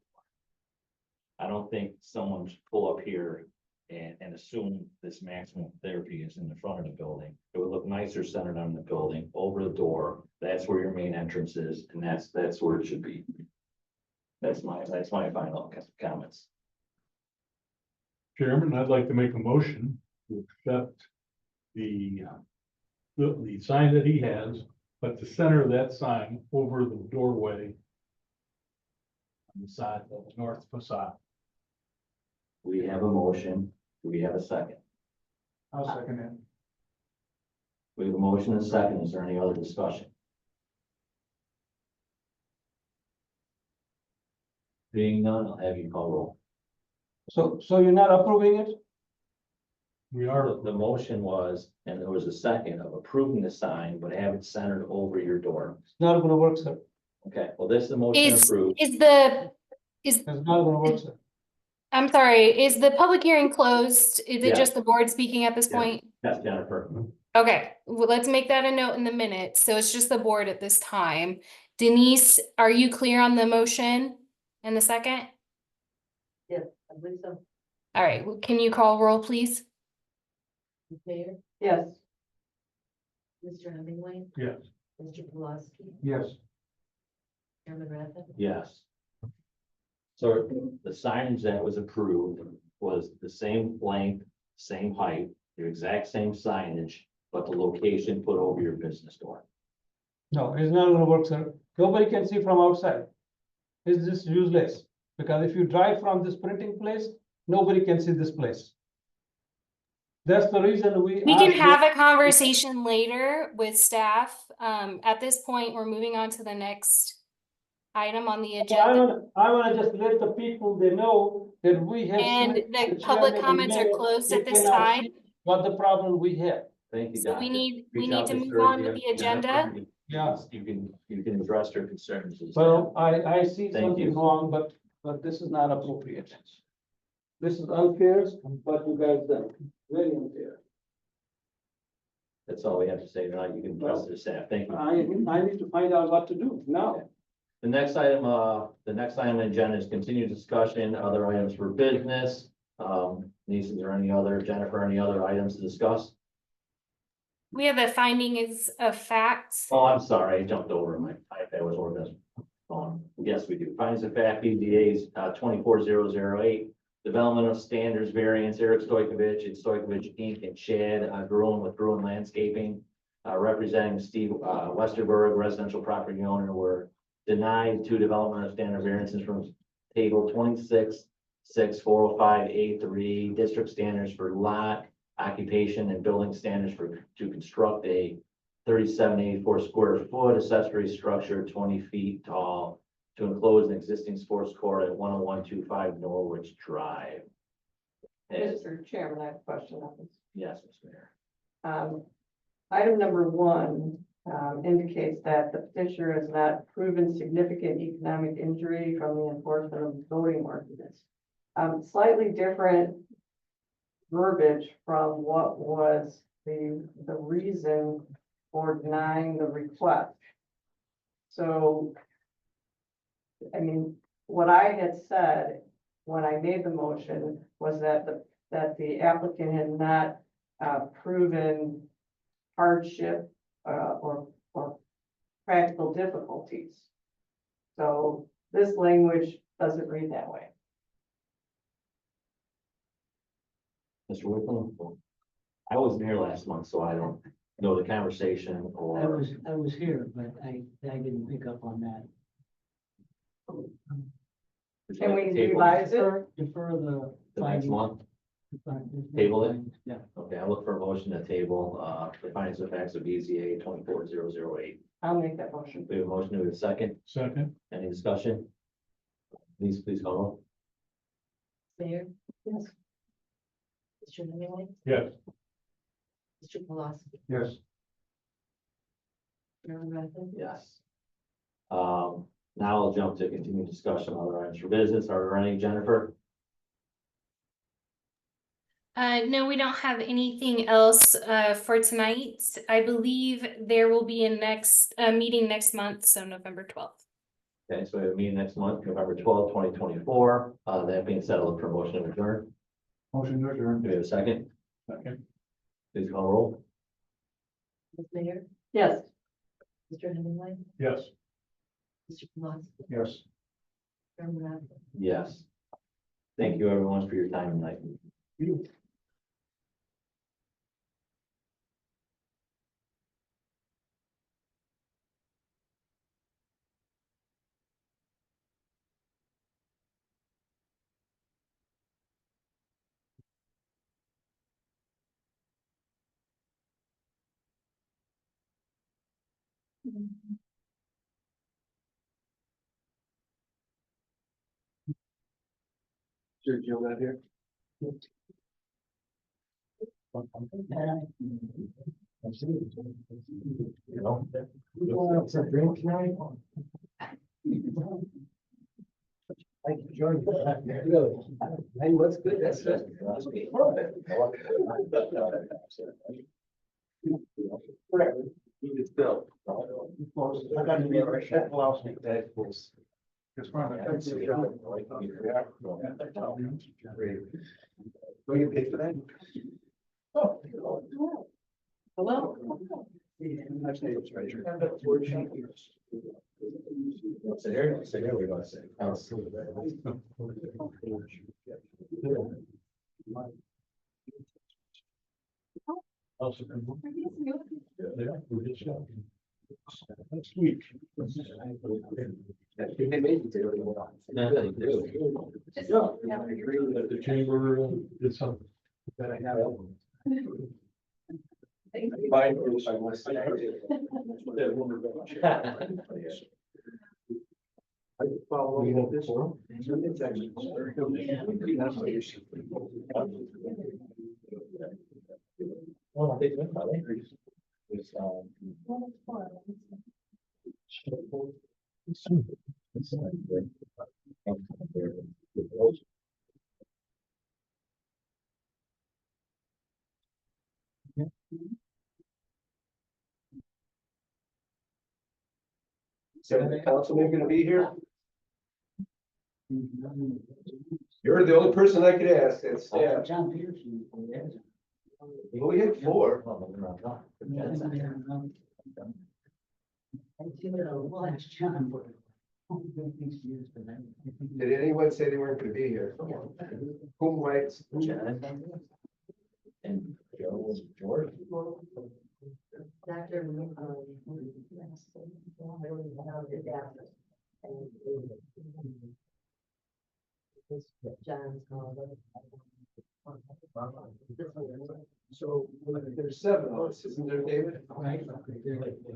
I don't think someone should pull up here and assume this maximum therapy is in the front of the building. It would look nicer centered on the building, over the door. That's where your main entrance is, and that's where it should be. That's my final comments. Chairman, I'd like to make a motion to accept the sign that he has, but the center of that sign over the doorway on the side of the north facade. We have a motion. Do we have a second? I'll second it. We have a motion and a second. Is there any other discussion? Being none, I'll have you call roll. So you're not approving it? We are, The motion was, and there was a second of approving the sign, but have it centered over your door. It's not gonna work, sir. Okay, well, this is the motion approved. Is It's not gonna work, sir. I'm sorry, is the public hearing closed? Is it Yeah. just the board speaking at this Yeah. point? Yes, Jennifer. Okay, well, let's make that a note in the minutes. So it's just the board at this time. Denise, are you clear on the motion and the second? Yes, I believe so. All right, well, can you call roll, please? Mayor? Yes. Mr. Hemingway, yes, Mr. Pulaski, Yes, Chairman Rath. Yes. So the signage that was approved was the same length, same height, the exact same signage, but the location put over your business door. No, it's not gonna work, sir. Nobody can see from outside. It's just useless, because if you drive from this printing place, nobody can see this place. That's the reason We can asked have a conversation later with staff. At this point, we're moving on to the next item on the I agenda. wanna just let the people, they know that we have. And seen the the public chairman comments are and closed they at this cannot time. see What the problem we have. Thank you, So Doctor. we Reach need out to move Thursday, on with the Jennifer. agenda. Yeah. You can address their concerns. Well, I see Thank something you. wrong, but this is not appropriate. This is unfair, but you guys done, very unfair. That's all we have to say tonight. You can address the staff. Thank you. I need to find out what to do now. The next item on the agenda is continued discussion, other items for business. Denise, is there any other, Jennifer, any other items to discuss? We have a finding is of facts. Oh, I'm sorry, I jumped over my iPad was organized. Yes, we do. Findings of fact, BZA's 24008, development of standards variance, Eric Stojkovic and Stojkovic Inc. and Chad Gruen with Gruen Landscaping, representing Steve Westerberg, residential property owner, were denied two development of standard variances from table 266405A3, district standards for lot occupation and building standards to construct a 3784 square foot accessory structure 20 feet tall to enclose an existing sports court at 10125 Norwich Drive. Mr. Chairman, I have a question on this. Yes, Mr. Mayor. Item number one, indicates that the petitioner has not proven significant economic injury from the enforcement of the zoning ordinance. Slightly different verbiage from what was the reason for denying the request. So, I mean, what I had said when I made the motion was that the applicant had not proven hardship or practical difficulties. So this language doesn't read that way. Mr. Whitlam? I wasn't here last month, so I don't know the conversation or. I was here, but I didn't pick up on that. Can we revise it? Defer the The next findings. month? Table it? Yeah. Okay, I look for a motion to table, the findings of facts of BZA 24008. I'll make that motion. We have a motion, we have a second. second, Any discussion? Please call roll. Mayor, Yes. Mr. Hemingway, yes, Mr. Pulaski, yes, Chairman Rath. Yes. Now I'll jump to continued discussion on other items for business. Are there any, Jennifer? No, we don't have anything else for tonight. I believe there will be a meeting next month, so November 12th. Okay, so we have a meeting next month, November 12th, 2024. That being said, I'll look for a motion to adjourn. Motion to adjourn. Do we have a second? Second. Please call roll. Ms. Mayor, Yes. Mr. Hemingway, Yes. Mr. Pelasi, Yes. Chairman Rath. Yes. Thank you, everyone, for your time tonight. Sure, Joe, got here. You know, we going out for a drink tonight? Thank you, Jordan. Hey, what's good? That's it. It's Bill. I got to be a chef last week. That was. Just wanted to- Will you pay for that? Oh. Hello? So here we go. Next week. They made you do it. Yeah, they do. The chamber did something. That I have. Mine was, I was. I could follow up with this one. It's actually very good. That's my issue. Well, I think that's probably. It's, Is the councilman gonna be here? You're the only person I could ask, that's staff. John Peterson. Well, we had four. We'll ask John. Did anyone say they weren't gonna be here? Whom waits? Jen. And Joe, George. Dr. John's called. So there's seven of us, isn't there, David? Right.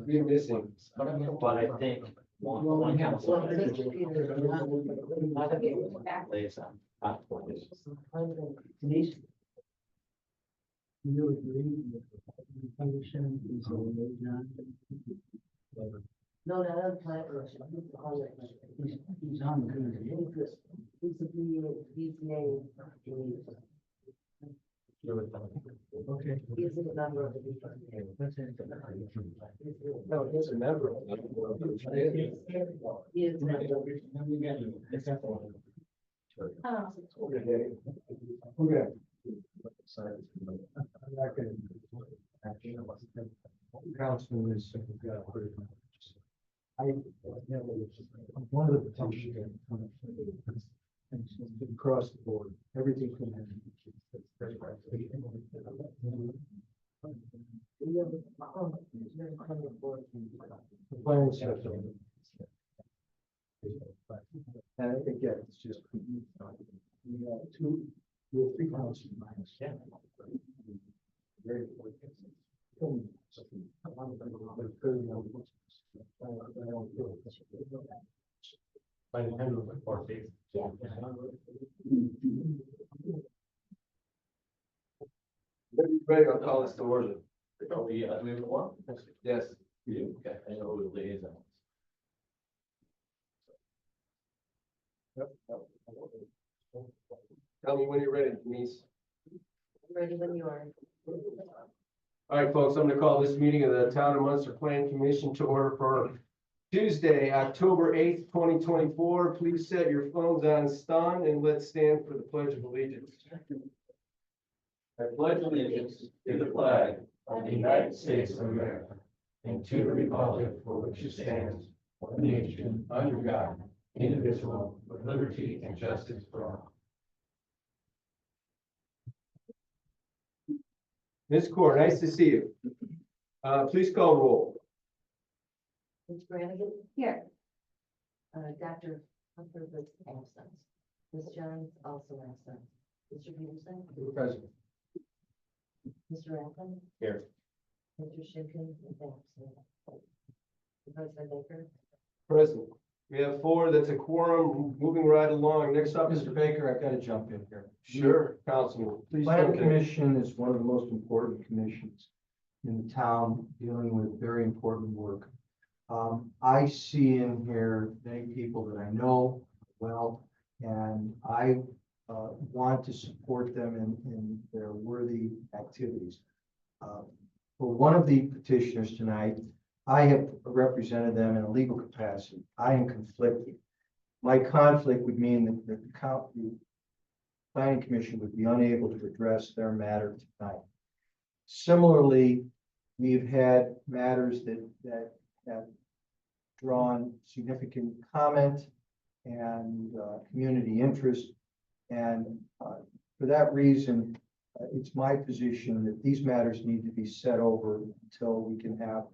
We're missing. But I think one council. Liaison. Denise? You agree with the function is no, that other plant. He's on the committee. He's the BZA. Okay. He's a member of the BZA. No, he's a member. He is a member. Okay. Councilman is. One of the potential. Across the board, everything can happen. The plan is. And I think, yeah, it's just. We have three council minus. Yeah. Very important. By the time of the court date. Ready, I'll call this to order. Oh, yeah, do we have one? Yes. You, okay, I know who the liaison. Tell me when you're ready, Denise. Ready when you are. All right, folks, I'm gonna call this meeting of the Town of Munster Planning Commission to order for Tuesday, October 8th, 2024. Please set your phones on stun and let's stand for the Pledge of Allegiance. I pledge allegiance to the flag of the United States of America and to the republic for which it stands, one nation, under God, indivisible, with liberty and justice for all. Ms. Core, nice to see you. Please call roll. Ms. Brannigan? Here. Dr. Humphrey was absent. Ms. Jones also absent. Mr. Peterson? Present. Mr. Rathman? Here. Mr. Shinkin is absent. President Baker? Present. We have 4. That's a quorum. Moving right along. Next up, Mr. Baker, I've got to jump in here. Sure, Councilman. Please Planning jump in. Commission is one of the most important commissions in the town, dealing with very important work. I see in here many people that I know well, and I want to support them in their worthy activities. For one of the petitioners tonight, I have represented them in a legal capacity. I am conflicted. My conflict would mean that the Planning Commission would be unable to address their matter tonight. Similarly, we've had matters that have drawn significant comment and community interest. And for that reason, it's my position that these matters need to be set over until we can have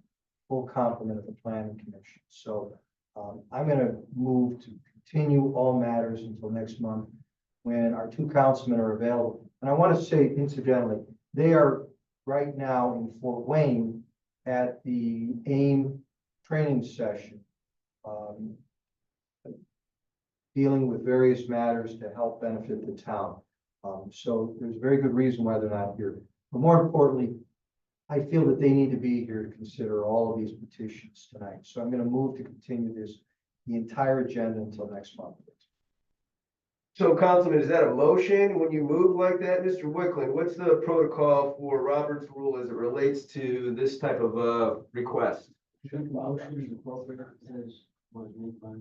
full complement of the Planning Commission. So I'm going to move to continue all matters until next month when our 2 councilmen are available. And I want to say incidentally, they are right now in Fort Wayne at the AIM training session, dealing with various matters to help benefit the town. So there's a very good reason why they're not here. But more importantly, I feel that they need to be here to consider all of these petitions tonight. So I'm going to move to continue the entire agenda until next month. So, Councilman, is that a motion when you move like that? Mr. Wickland, what's the protocol for Robert's rule as it relates to this type of request? Should motion be appropriate as was made by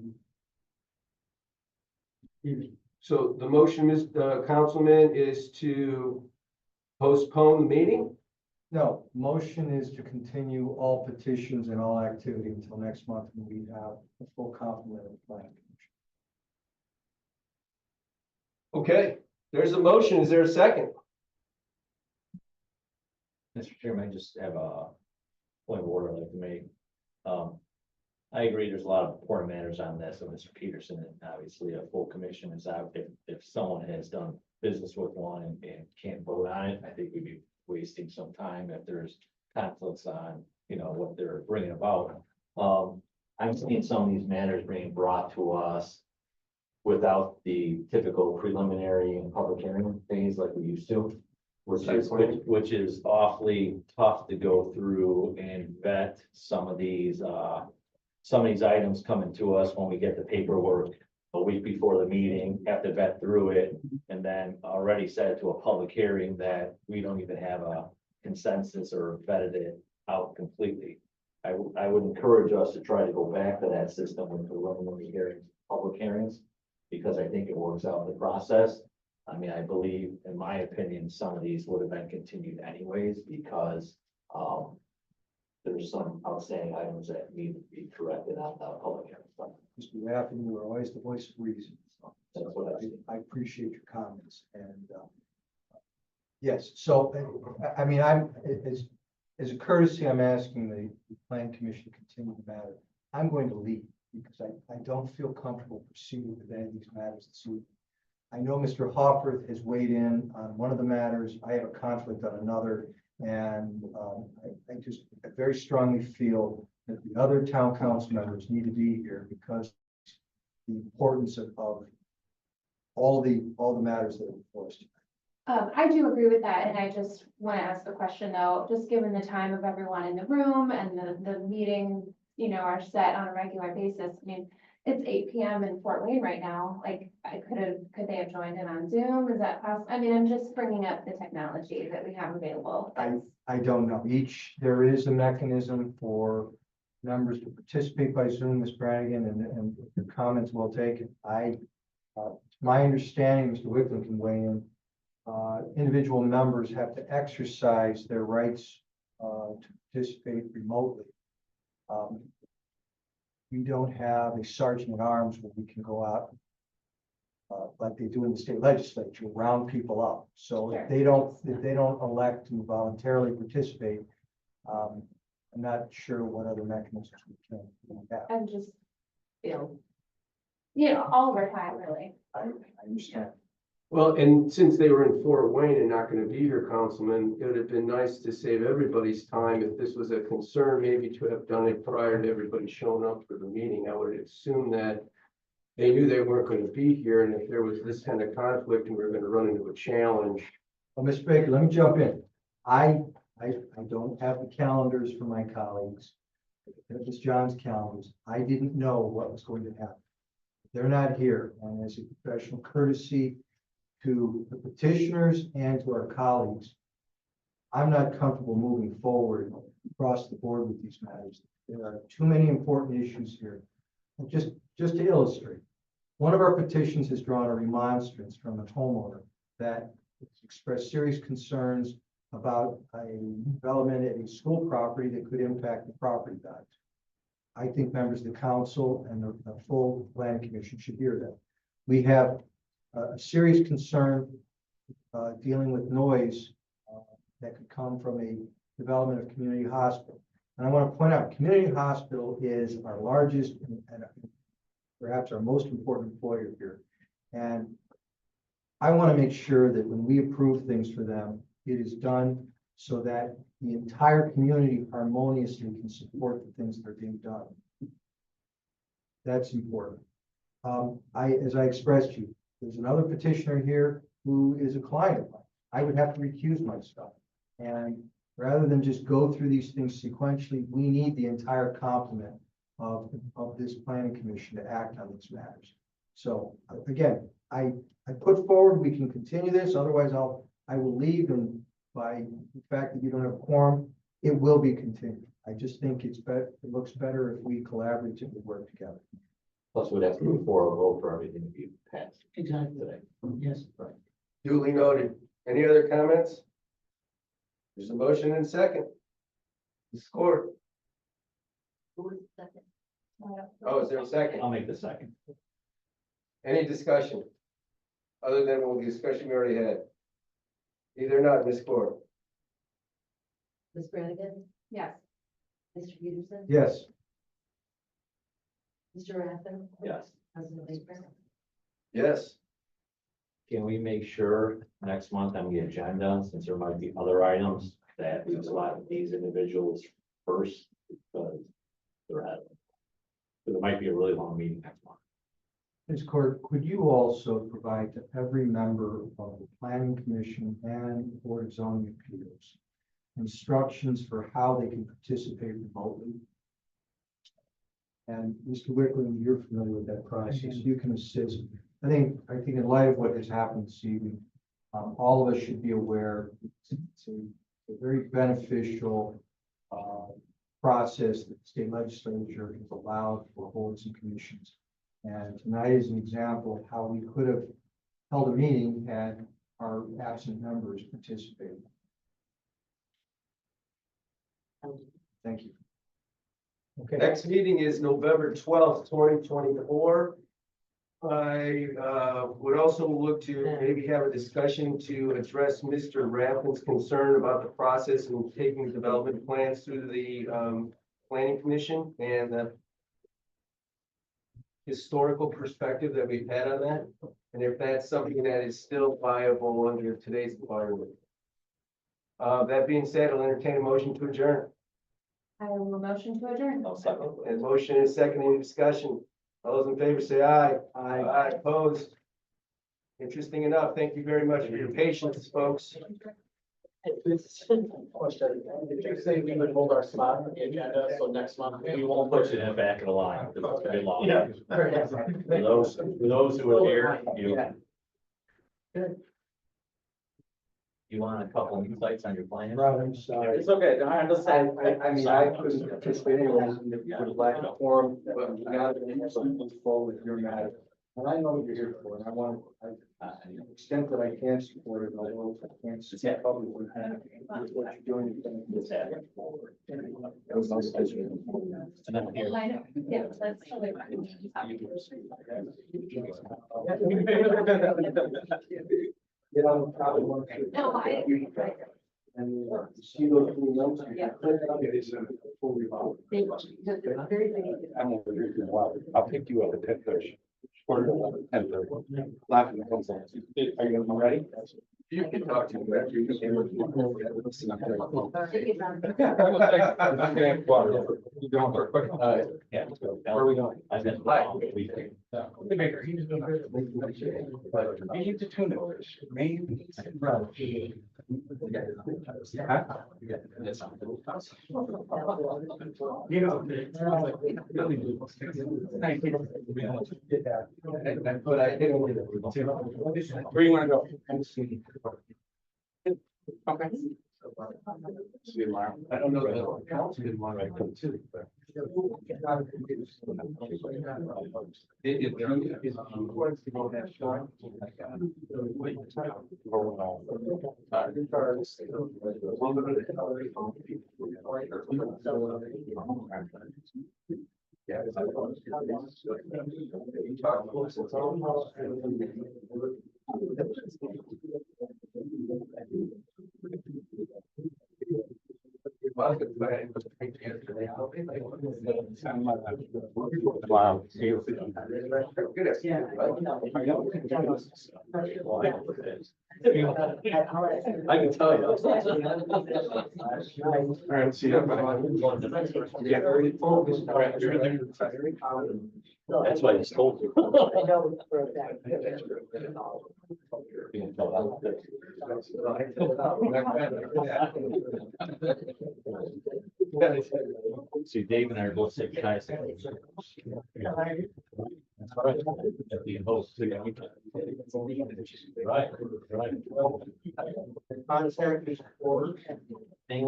me. So the motion, Mr. Councilman, is to postpone the meeting? No, motion is to continue all petitions and all activity until next month when we have a full complement of the Planning Commission. Okay, there's a motion. Is there a second? Mr. Chairman, I just have a point of order I'd like to make. I agree, there's a lot of important matters on this, and Mr. Peterson, and obviously a full commission is out. If someone has done business with one and can't vote on it, I think we'd be wasting some time if there's conflicts on, what they're bringing about. I'm seeing some of these matters being brought to us without the typical preliminary and public hearing phase like we used to. Which is awfully tough to go through and vet some of these items coming to us when we get the paperwork a week before the meeting, have to vet through it, and then already set it to a public hearing that we don't even have a consensus or vetted it out completely. I would encourage us to try to go back to that system when we're running hearings, public hearings, because I think it works out the process. I mean, I believe, in my opinion, some of these would have been continued anyways, because there's some outstanding items that need to be corrected on the public hearing. Mr. Raffin, you are always the voice of reason. So That's what I appreciate your comments and yes, so I mean, I'm as a courtesy, I'm asking the Plan Commission to continue the matter. I'm going to leave because I don't feel comfortable proceeding with any of these matters this evening. I know Mr. Hofferth has weighed in on one of the matters. I have a conflict on another. And I very strongly feel that the other town council members need to be here because the importance of all the matters that are before us tonight. I do agree with that, and I just want to ask the question though, just given the time of everyone in the room and the meeting, are set on a regular basis. I mean, it's 8 p.m. in Fort Wayne right now, like, could they have joined in on Zoom? Is that possible? I mean, I'm just bringing up the technology that we have available. I don't know. There is a mechanism for members to participate by Zoom, Ms. Brannigan, and the comments well taken. My understanding, Mr. Wickland can weigh in, individual members have to exercise their rights to participate remotely. We don't have a sergeant at arms where we can go out like they do in the state legislature, round people up. So if they don't elect to voluntarily participate, I'm not sure what other mechanisms we can have. I'm just, all of our time, really. I understand. Well, and since they were in Fort Wayne and not gonna be here, Councilman, it would have been nice to save everybody's time if this was a concern, maybe to have done it prior to everybody showing up for the meeting. I would assume that they knew they weren't gonna be here, and if there was this kind of conflict and we were gonna run into a challenge. Well, Mr. Baker, let me jump in. I don't have the calendars for my colleagues. It was John's calendars. I didn't know what was going to happen. They're not here, and as a professional courtesy to the petitioners and to our colleagues, I'm not comfortable moving forward across the board with these matters. There are too many important issues here. And just to illustrate, one of our petitions has drawn a remonstrance from a homeowner that expressed serious concerns about a development at a school property that could impact the property values. I think members of the council and the full planning commission should hear that. We have a serious concern dealing with noise that could come from a development of community hospital. And I want to point out, community hospital is our largest and perhaps our most important employer here. And I want to make sure that when we approve things for them, it is done so that the entire community harmoniously can support the things that are being done. That's important. As I expressed to you, there's another petitioner here who is a client of mine. I would have to recuse myself. And rather than just go through these things sequentially, we need the entire complement of this planning commission to act on these matters. So again, I put forward, we can continue this, otherwise I will leave, and by the fact that you don't have a quorum, it will be continued. I just think it looks better if we collaboratively work together. Plus, we'd have to move forward, vote for everything to be passed Exactly. today. Yes. Right. Duly noted. Any other comments? There's a motion and a second. Score. Oh, is there a second? I'll make the second. Any discussion? Other than the discussion we already had? Either not, Ms. Core. Ms. Brannigan, Yes. Mr. Peterson, Yes. Mr. Raffin, Yes. President Baker. Yes. Can we make sure next month on the agenda, since there might be other items, that we select these individuals first? Because there might be a really long meeting next month. Ms. Court, could you also provide to every member of the Planning Commission and the Board of Zoning Appeals instructions for how they can participate remotely? And Mr. Wickland, you're familiar with that process. You can assist. I think in light of what has happened this evening, all of us should be aware it's a very beneficial process that the state legislature has allowed for boards and commissions. And tonight is an example of how we could have held a meeting had our absent members participated. Thank you. Okay. Next meeting is November 12th, 2024. I would also look to maybe have a discussion to address Mr. Raffin's concern about the process and taking development plans through the planning commission and the historical perspective that we've had on that, and if that's something that is still viable under today's environment. That being said, I'll entertain a motion to adjourn. I will motion to adjourn. I'll second. And motion is second, any discussion? All those in favor say aye. Aye, opposed. Interesting enough. Thank you very much for your patience, folks. Question, did you say we would hold our spot on the agenda, so next month? We won't put you in the back of the line. It's gonna be long. Yeah. For those who are here, you want a couple insights on your plan? Robin, sorry. It's okay, I understand. I mean, I couldn't participate anyways, and it would lack a forum, but we got to move forward with your matter. And I know what you're here for, and I want, to the extent that I can support it, although I can't support publicly, with what you're doing. That was nice. And then here. I know, yeah, that's totally right. You know, probably one. No, I agree, right. And see those three notes. Yeah. It's fully involved. I'm over here for a while. I'll pick you up at 10:30. Quarter to 10:30. Laughing at those. Are you ready? You can talk to me after you. Yeah. Where are we going? I bet. You need to tune it. Main. You know. But I didn't. Where you wanna go? Okay. See you tomorrow. I don't know that council didn't want to come too. Yeah. Wow. I can tell you. All right, see you. Yeah, very focused. That's why he's told you. See, Dave and I are both sick guys. That's right. At the host. Right, right. Contact is for. Thank you.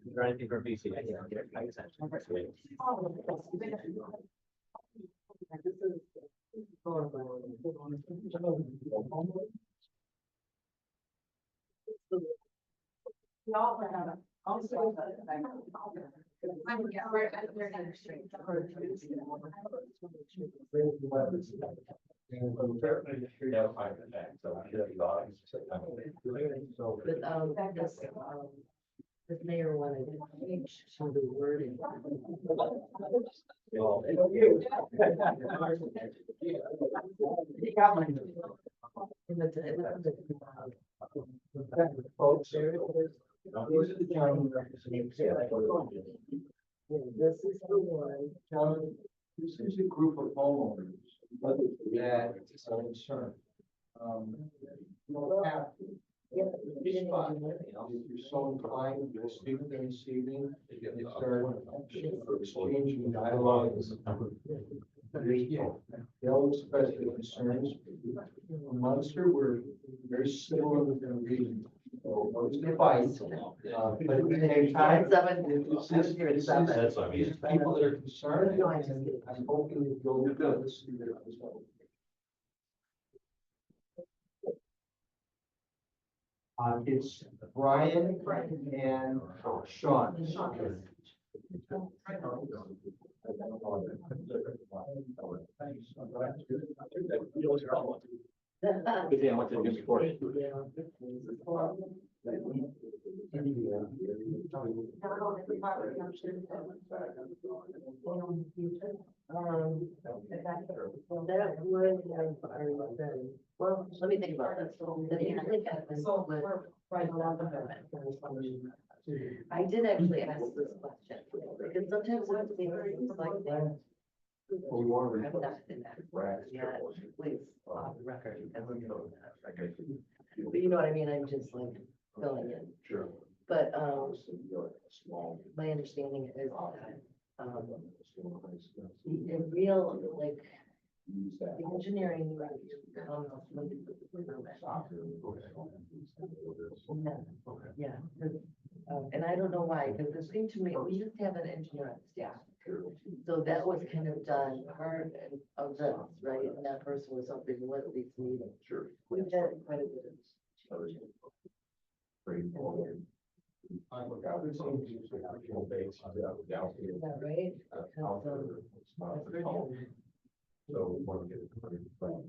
Is there anything from BZA? This mayor wanted to change some of the wording. Folks, these are the county representatives. This is the one. John, this is a group of homeowners, but that is a concern. You don't have to. Respond. If you're so inclined, you'll speak there this evening, you start exchanging dialogue. They'll express their concerns. In Munster, we're very similar within region. It's a fight, but at the same time, That's what I mean. people that are concerned, I'm hoping that you'll do this. It's Brian and Sean. Good thing I went to the before. That would have already been, well, let me think about it. I did actually ask this question, because sometimes it seems like that We want to. I'm not in that. Yeah, please, off the record. I don't know that. But you know what I mean, I'm just like filling in. Sure. But, my understanding is that, the real, like, the engineering comes with the permit. Yeah, 'cause, and I don't know why, because it seemed to me, we used to have an engineer on staff. So that was kind of done part of this, right? And that person was helping with these meetings. Sure. We've had quite a bit of change. Is that right? Because, I've heard you. So we want to get it. I just want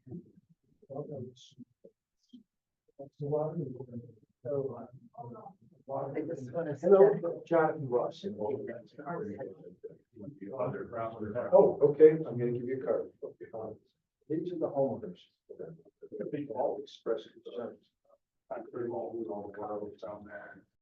to. Hello, Jonathan Ross. Oh, okay, I'm gonna give you a card. These are the homeowners. People all express concerns. I agree all the comments on there.